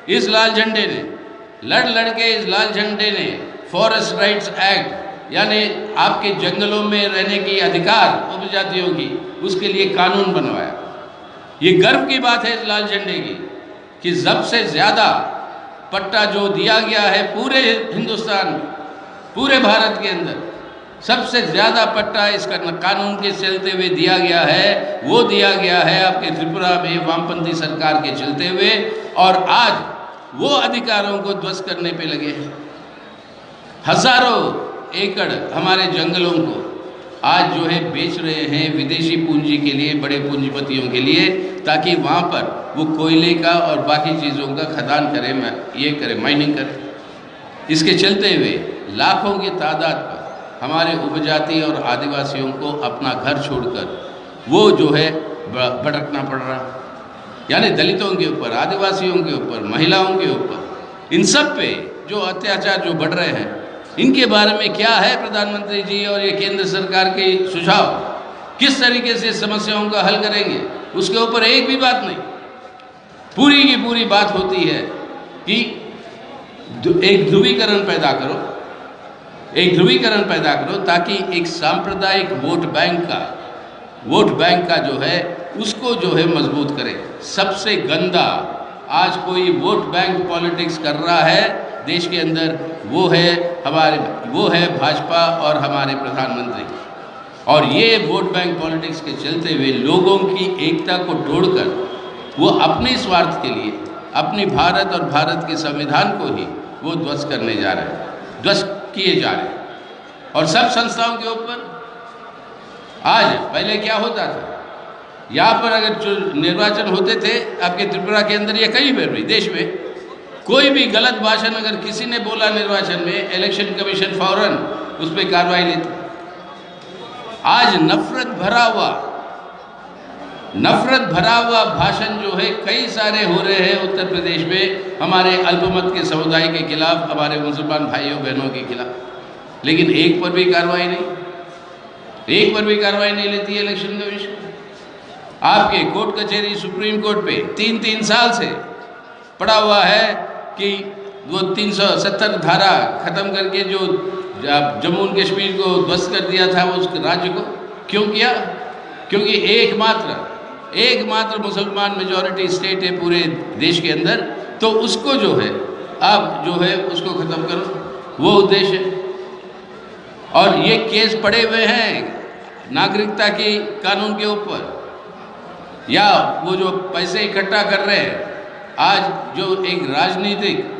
Speaker 10: इस लाल झंडे ने फॉरेस्ट राइट्स एक्ट यानी आपके जंगलों में रहने की अधिकार उपजातियों की, उसके लिए कानून बनवाया। ये गर्व की बात है इस लाल झंडे की कि सबसे ज़्यादा पट्टा जो दिया गया है पूरे हिंदुस्तान में, पूरे भारत के अंदर सबसे ज़्यादा पट्टा इसका कानून के चलते हुए दिया गया है, वो दिया गया है आपके त्रिपुरा में वामपंथी सरकार के चलते हुए। और आज वो अधिकारों को ध्वस्त करने पे लगे हैं। हजारों एकड़ हमारे जंगलों को आज जो है बेच रहे हैं विदेशी पूंजी के लिए, बड़े पूंजीपतियों के लिए, ताकि वहाँ पर वो कोयले का और बाकी चीज़ों का खदान करे, माइनिंग करे। इसके चलते हुए लाखों की तादाद पर हमारे उपजाति और आदिवासियों को अपना घर छोड़कर वो जो है भटकना पड़ रहा है। यानी दलितों के ऊपर, आदिवासियों के ऊपर, महिलाओं के ऊपर, इन सब पे जो अत्याचार जो बढ़ रहे हैं, इनके बारे में क्या है प्रधानमंत्री जी और ये केंद्र सरकार के सुझाव? किस तरीके से समस्याओं का हल करेंगे? उसके ऊपर एक भी बात नहीं। पूरी की पूरी बात होती है कि एक ध्रुवीकरण पैदा करो, ताकि एक सांप्रदायिक वोट बैंक का जो है उसको जो है मजबूत करे। सबसे गंदा आज कोई वोट बैंक पॉलिटिक्स कर रहा है देश के अंदर, वो है भाजपा और हमारे प्रधानमंत्री। और ये वोट बैंक पॉलिटिक्स के चलते हुए लोगों की एकता को तोड़कर वो अपने स्वार्थ के लिए अपनी भारत और भारत के संविधान को ही वो ध्वस्त करने जा रहे हैं, ध्वस्त किए जा रहे हैं। और सब संस्थाओं के ऊपर आज पहले क्या होता था, यहाँ पर अगर निर्वाचन होते थे आपके त्रिपुरा के अंदर या कहीं पर भी देश में, कोई भी गलत भाषण अगर किसी ने बोला निर्वाचन में, इलेक्शन कमीशन फौरन उस पर कार्रवाई लेती। आज नफरत भरा हुआ भाषण जो है कई सारे हो रहे हैं उत्तर प्रदेश में हमारे अल्पमत के समुदाय के खिलाफ, हमारे मुसलमान भाइयों बहनों के खिलाफ, लेकिन एक पर भी कार्रवाई नहीं लेती है इलेक्शन कमीशन। आपके कोर्ट कचहरी सुप्रीम कोर्ट पे 3-3 साल से पड़ा हुआ है कि वो 370 धारा खत्म करके जो जम्मू और कश्मीर को ध्वस्त कर दिया था उस राज्य को क्यों किया? क्योंकि एकमात्र मुसलमान मेजॉरिटी स्टेट है पूरे देश के अंदर, तो उसको जो है आप जो है उसको ख़त्म करो, वो उद्देश्य है। और ये केस पड़े हुए हैं नागरिकता के कानून के ऊपर, या वो जो पैसे इकट्ठा कर रहे हैं आज जो एक राजनीतिक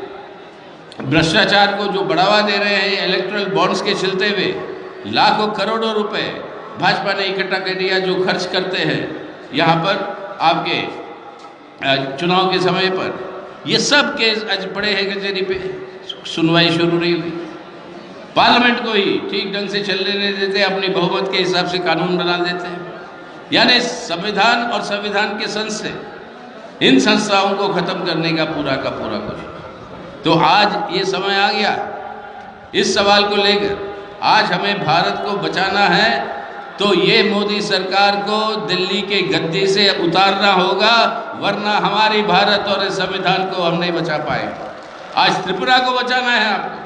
Speaker 10: भ्रष्टाचार को जो बढ़ावा दे रहे हैं इलेक्टोरल बॉन्ड्स के चलते हुए, लाखों करोड़ों रुपए भाजपा ने इकट्ठा कर दिया जो खर्च करते हैं यहाँ पर आपके चुनाव के समय पर। ये सब केस आज पड़े हैं कचहरी पे, सुनवाई शुरू नहीं हुई। पार्लियामेंट को ही ठीक ढंग से चलने नहीं देते, अपनी बहुमत के हिसाब से कानून बना देते हैं। यानी संविधान और संविधान के संस्था, इन संस्थाओं को खत्म करने का पूरा कोशिश। तो आज ये समय आ गया इस सवाल को लेकर, आज हमें भारत को बचाना है तो ये मोदी सरकार को दिल्ली के गद्दी से उतारना होगा, वरना हमारी भारत और इस संविधान को हम नहीं बचा पाएंगे। आज त्रिपुरा को बचाना है, आपको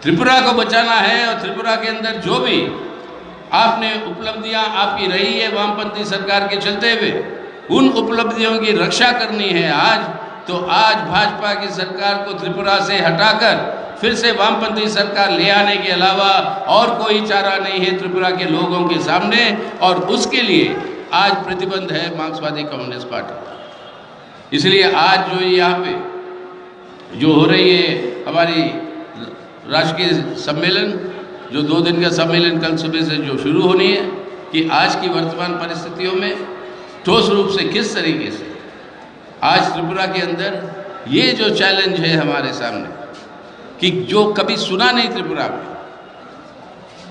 Speaker 10: त्रिपुरा को बचाना है। और त्रिपुरा के अंदर जो भी आपने उपलब्धियां आपकी रही है वामपंथी सरकार के चलते हुए, उन उपलब्धियों की रक्षा करनी है आज। तो आज भाजपा की सरकार को त्रिपुरा से हटाकर फिर से वामपंथी सरकार ले आने के अलावा और कोई चारा नहीं है त्रिपुरा के लोगों के सामने। और उसके लिए आज प्रतिबंध है मार्क्सवादी कम्युनिस्ट पार्टी। इसलिए आज जो यहाँ पे जो हो रही है हमारी राष्ट्रीय सम्मेलन, जो 2 दिन का सम्मेलन कल सुबह से जो शुरू होनी है, कि आज की वर्तमान परिस्थितियों में ठोस रूप से किस तरीके से आज त्रिपुरा के अंदर ये जो चैलेंज है हमारे सामने, कि जो कभी सुना नहीं त्रिपुरा में,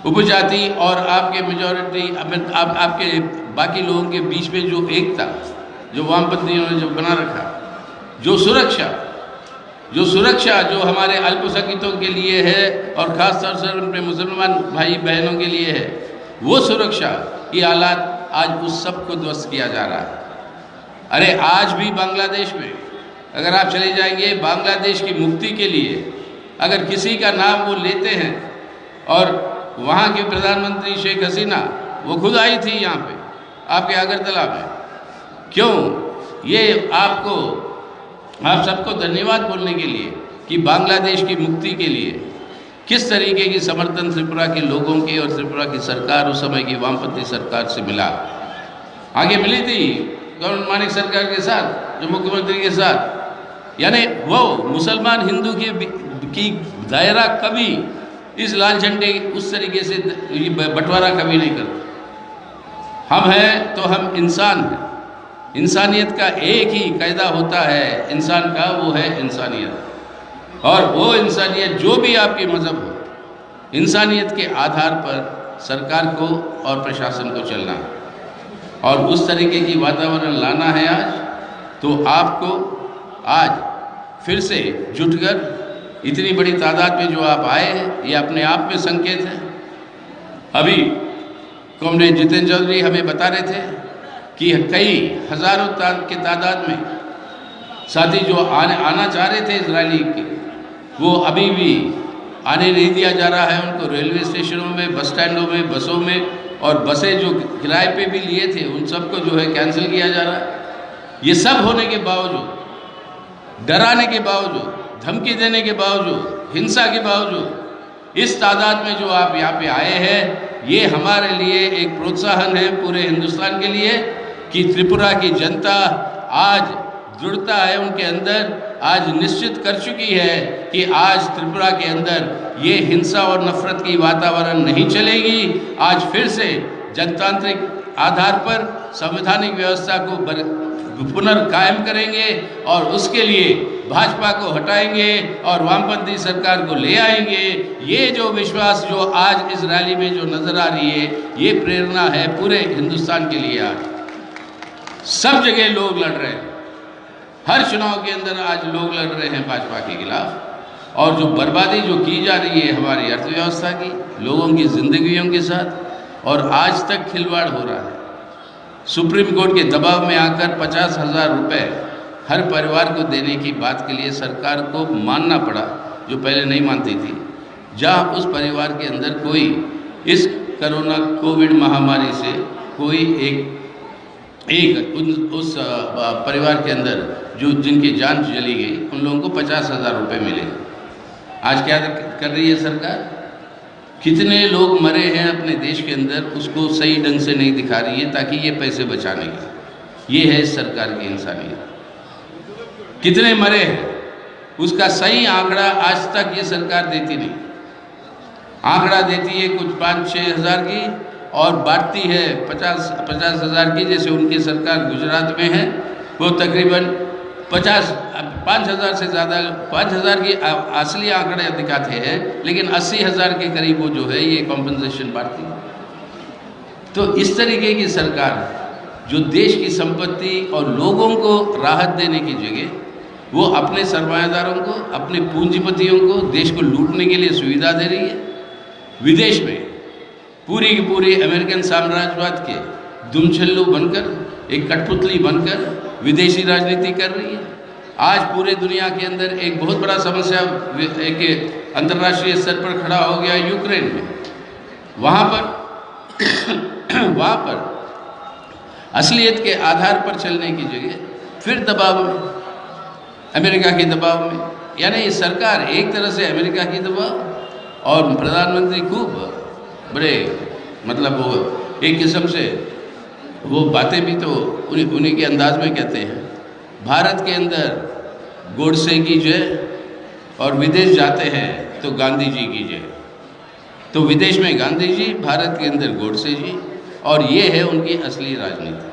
Speaker 10: उपजाति और आपके मेजॉरिटी आपके बाकी लोगों के बीच में जो एकता जो वामपंथियों ने जो बना रखा, जो सुरक्षा जो हमारे अल्पसंख्यकों के लिए है और ख़ास तौर से अपने मुसलमान भाई बहनों के लिए है, वो सुरक्षा की हालात आज उस सब को ध्वस्त किया जा रहा है। अरे आज भी बांग्लादेश में अगर आप चले जाएंगे, बांग्लादेश की मुक्ति के लिए अगर किसी का नाम वो लेते हैं, और वहाँ के प्रधानमंत्री शेख हसीना वो खुद आई थी यहाँ पे आपके अगरतला में, क्यों? ये आप सबको धन्यवाद बोलने के लिए कि बांग्लादेश की मुक्ति के लिए किस तरीके की समर्थन त्रिपुरा के लोगों के और त्रिपुरा की सरकार, उस समय की वामपंथी सरकार से मिला। आगे मिली थी गवर्नर मानिक सरकार के साथ, जो मुख्यमंत्री के साथ, यानी वो मुसलमान हिंदू की दायरा कभी इस लाल झंडे उस तरीके से बंटवारा कभी नहीं करते। हम हैं तो हम इंसान हैं। इंसानियत का एक ही कायदा होता है इंसान का, वो है इंसानियत। और वो इंसानियत जो भी आपके मज़हब हो, इंसानियत के आधार पर सरकार को और प्रशासन को चलना है और उस तरीके की वातावरण लाना है आज। तो आपको आज फिर से जुटकर इतनी बड़ी तादाद में जो आप आए हैं, ये अपने आप में संकेत है। अभी कॉमरेड जितेंद्र चौधरी हमें बता रहे थे कि कई हज़ारों की तादाद में साथी जो आना चाह रहे थे इजरायली के, वो अभी भी आने नहीं दिया जा रहा है उनको। रेलवे स्टेशनों में, बस स्टैंडों में, बसों में, और बसें जो किराए पे भी लिए थे उन सबको जो है कैंसिल किया जा रहा है। ये सब होने के बावजूद, डराने के बावजूद, धमकी देने के बावजूद, हिंसा के बावजूद, इस तादाद में जो आप यहाँ पे आए हैं, ये हमारे लिए एक प्रोत्साहन है पूरे हिंदुस्तान के लिए कि त्रिपुरा की जनता आज दृढ़ता है उनके अंदर, आज निश्चित कर चुकी है कि आज त्रिपुरा के अंदर ये हिंसा और नफरत की वातावरण नहीं चलेगी। आज फिर से जनतांत्रिक आधार पर संवैधानिक व्यवस्था को पुनर्कायम करेंगे और उसके लिए भाजपा को हटाएंगे और वामपंथी सरकार को ले आएंगे। ये जो विश्वास जो आज इस रैली में जो नज़र आ रही है, ये प्रेरणा है पूरे हिंदुस्तान के लिए। आज सब जगह लोग लड़ रहे हैं, हर चुनाव के अंदर आज लोग लड़ रहे हैं भाजपा के खिलाफ। और जो बर्बादी जो की जा रही है हमारी अर्थव्यवस्था की, लोगों की जिंदगियों के साथ, और आज तक खिलवाड़ हो रहा है। सुप्रीम कोर्ट के दबाव में आकर 50,000 रुपये हर परिवार को देने की बात के लिए सरकार को मानना पड़ा, जो पहले नहीं मानती थी। जहाँ उस परिवार के अंदर कोई इस कोविड महामारी से कोई उस परिवार के अंदर जो जिनकी जान चली गई, उन लोगों को 50,000 रुपये मिले। आज क्या कर रही है सरकार? कितने लोग मरे हैं अपने देश के अंदर, उसको सही ढंग से नहीं दिखा रही है ताकि ये पैसे बचाने की। ये है इस सरकार की इंसानियत। कितने मरे हैं उसका सही आंकड़ा आज तक ये सरकार देती नहीं। आंकड़ा देती है कुछ 5-6 हज़ार की और बांटती है 50,000 की। जैसे उनकी सरकार गुजरात में है, वो तकरीबन 5,000 से ज़्यादा, 5,000 की असली आंकड़े दिखाते हैं, लेकिन 80,000 के करीब वो जो है ये कॉम्पनसेशन बांटती है। तो इस तरीके की सरकार जो देश की संपत्ति और लोगों को राहत देने की जगह वो अपने सरमायादारों को, अपने पूंजीपतियों को, देश को लूटने के लिए सुविधा दे रही है। विदेश में पूरी की पूरी अमेरिकन साम्राज्यवाद के दुमछल्लू बनकर, एक कठपुतली बनकर विदेशी राजनीति कर रही है। आज पूरे दुनिया के अंदर एक बहुत बड़ा समस्या एक अंतर्राष्ट्रीय स्तर पर खड़ा हो गया यूक्रेन में। वहाँ पर असलियत के आधार पर चलने की जगह फिर दबाव में, अमेरिका के दबाव में, यानी ये सरकार एक तरह से अमेरिका की दबाव और प्रधानमंत्री खूब बड़े मतलब वो एक किस्म से वो बातें भी तो उन्हीं के अंदाज में कहते हैं। भारत के अंदर गोडसे की जय और विदेश जाते हैं तो गांधी जी की जय। तो विदेश में गांधी जी, भारत के अंदर गोडसे जी, और ये है उनकी असली राजनीति।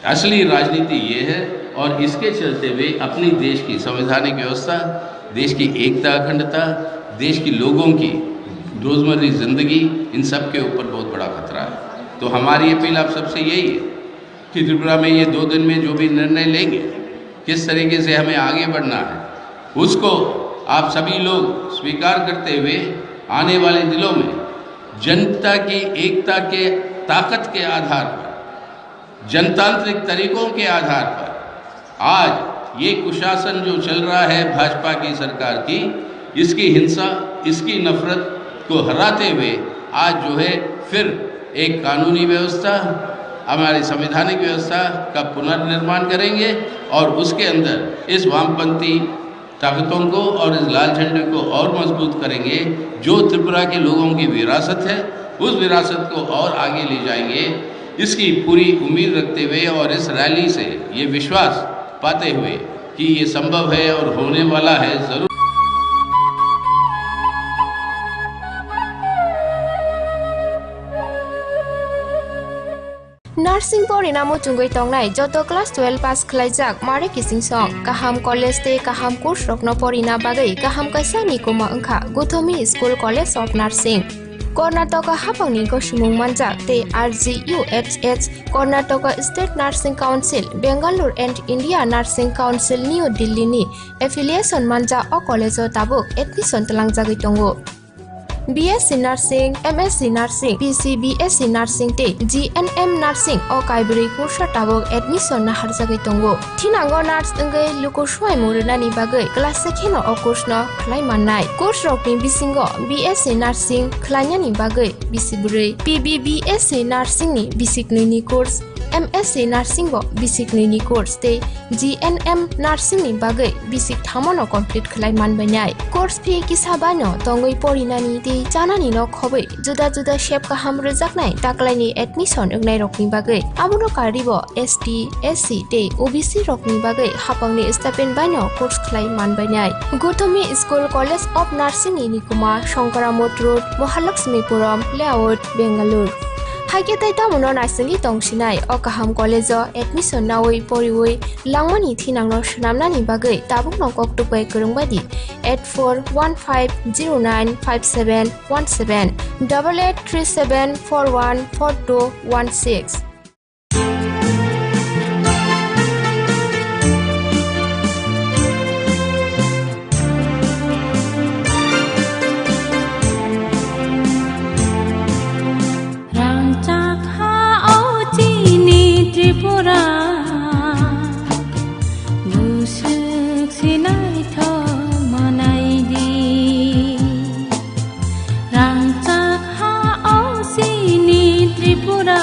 Speaker 10: असली राजनीति ये है, और इसके चलते हुए अपनी देश की संवैधानिक व्यवस्था, देश की एकता अखंडता, देश की लोगों की रोज़मर्रा ज़िंदगी, इन सब के ऊपर बहुत बड़ा खतरा है। तो हमारी अपील आप सबसे यही है कि त्रिपुरा में ये 2 दिन में जो भी निर्णय लेंगे किस तरीके से हमें आगे बढ़ना है, उसको आप सभी लोग स्वीकार करते हुए आने वाले दिनों में जनता की एकता के ताकत के आधार पर, जनतांत्रिक तरीकों के आधार पर आज ये कुशासन जो चल रहा है भाजपा की सरकार की, इसकी हिंसा, इसकी नफरत को हराते हुए आज जो है फिर एक कानूनी व्यवस्था, हमारी संवैधानिक व्यवस्था का पुनर्निर्माण करेंगे और उसके अंदर इस वामपंथी ताकतों को और इस लाल झंडे को और मजबूत करेंगे। जो त्रिपुरा के लोगों की विरासत है, उस विरासत को और आगे ले जाएंगे, इसकी पूरी उम्मीद रखते हुए और इस रैली से ये विश्वास पाते हुए कि ये संभव है और होने वाला है ज़रूर।
Speaker 3: नार्सिंग परिणामो चुंगै तंगनाय जतो क्लास 12 पास खलाइजाक मारे किसिं सं काहाम कॉलेज ते काहाम कोर्स रखनो परिना बागै काहाम काisa निकुमा अंखा गुथोमी school college of nursing Karnataka हापांनि गसुमुं मानजाक ते RGUHH Karnataka state nursing council Bengaluru and India nursing council New Delhi नि एफिलिएशन मानजा अ कॉलेज ताबुक एडमिशन तलांगजागै दंगो। BSc Nursing, MSc Nursing, BSc Nursing te GNM Nursing o kaibri kursa tabok admission na harjagai tongo। Thinango nurse engai luko swai murunani bagai class sekhino o course no khlai mannai। Course rokni bisingo BSc Nursing khlainani bagai bisiburi, BSc Nursing ni basic ni course, MSc Nursing bo basic ni course te GNM Nursing ni bagai basic thamono complete khlai manbainai। Course fee kisabano tongoi porinani te janani no khobai juda juda shape kaham rejaknai taklaini admission engnai rokni bagai abuno karibo ST SC te OBC rokni bagai hapangni stipend baino course khlai manbainai। Gothomi School College of Nursing ni Nikuma Shankaramot Road Mahalakshmipuram Layout Bengaluru haike tai tamuno naisali tongsinai o kaham college admission nawai poriwai langmani thinangno shnamnani bagai tabuk no koktupai kurungbadi 8415095717 8837414216।
Speaker 11: Tripura बुसुक सिनाय थ मनाइदि रांचाक हा औसिनि त्रिपुरा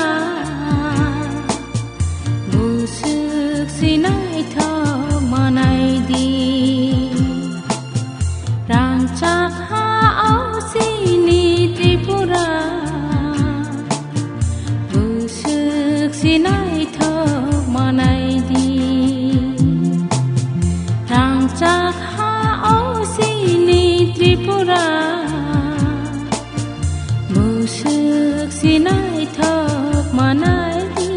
Speaker 11: बुसुक सिनाय थ मनाइदि रांचाक हा औसिनि त्रिपुरा बुसुक सिनाय मनाइदि रांचाक हा औसिनि त्रिपुरा बुसुक सिनाय थक मनाइदि।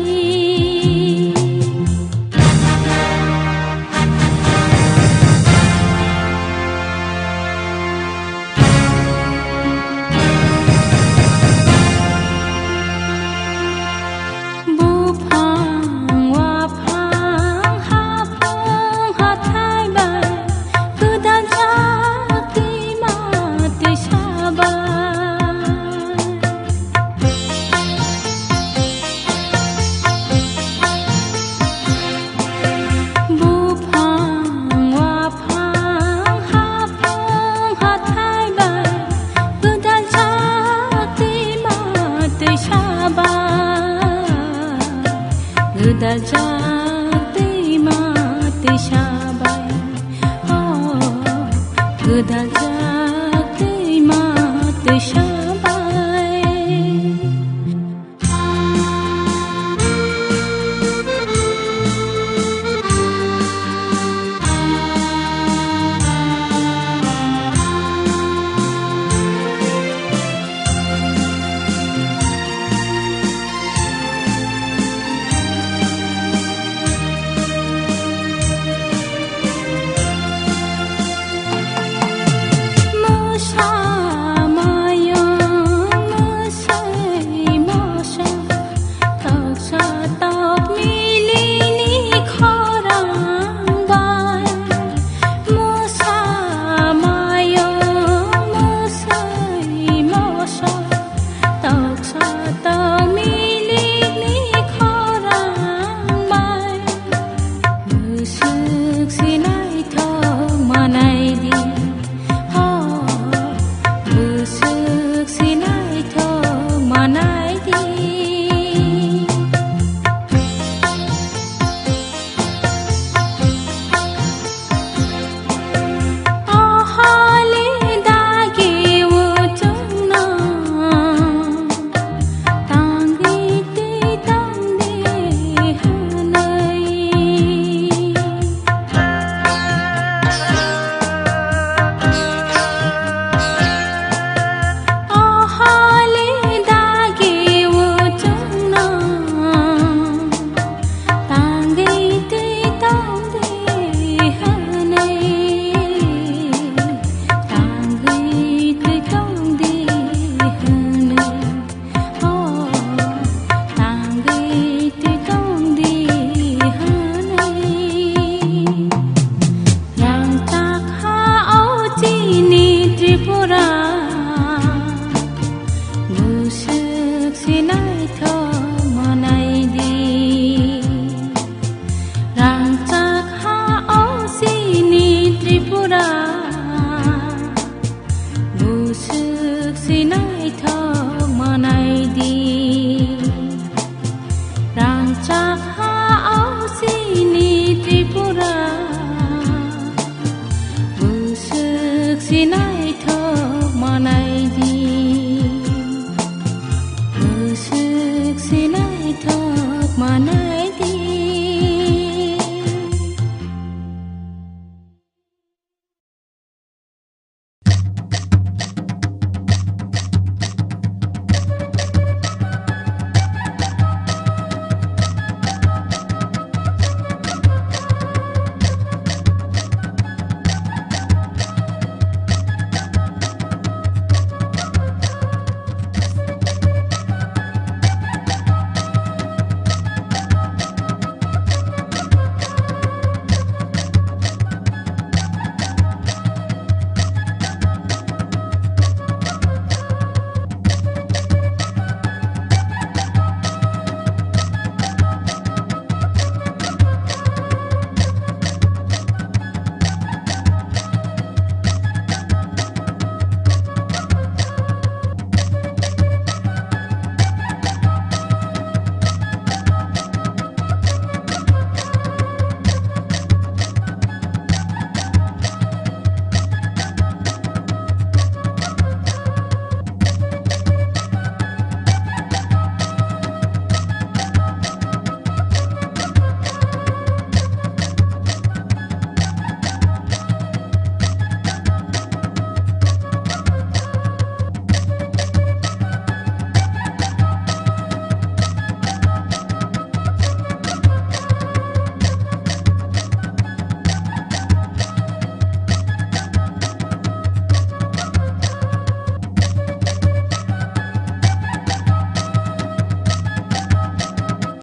Speaker 11: Maya Busuk sinai tho manai di ahale dage wo chungna tangi te tamde hanai ahale dage wo chungna tangi te tamde hanai tangi te tamde hanai oh tangi te tamde hanai yang tak ha au chi ni tripura Busuk sinai tho manai di Rang chak ha au si ni tripura Busuk sinai tho manai di Rang chak ha au si ni tripura Busuk sinai tho manai di Busuk sinai tho manai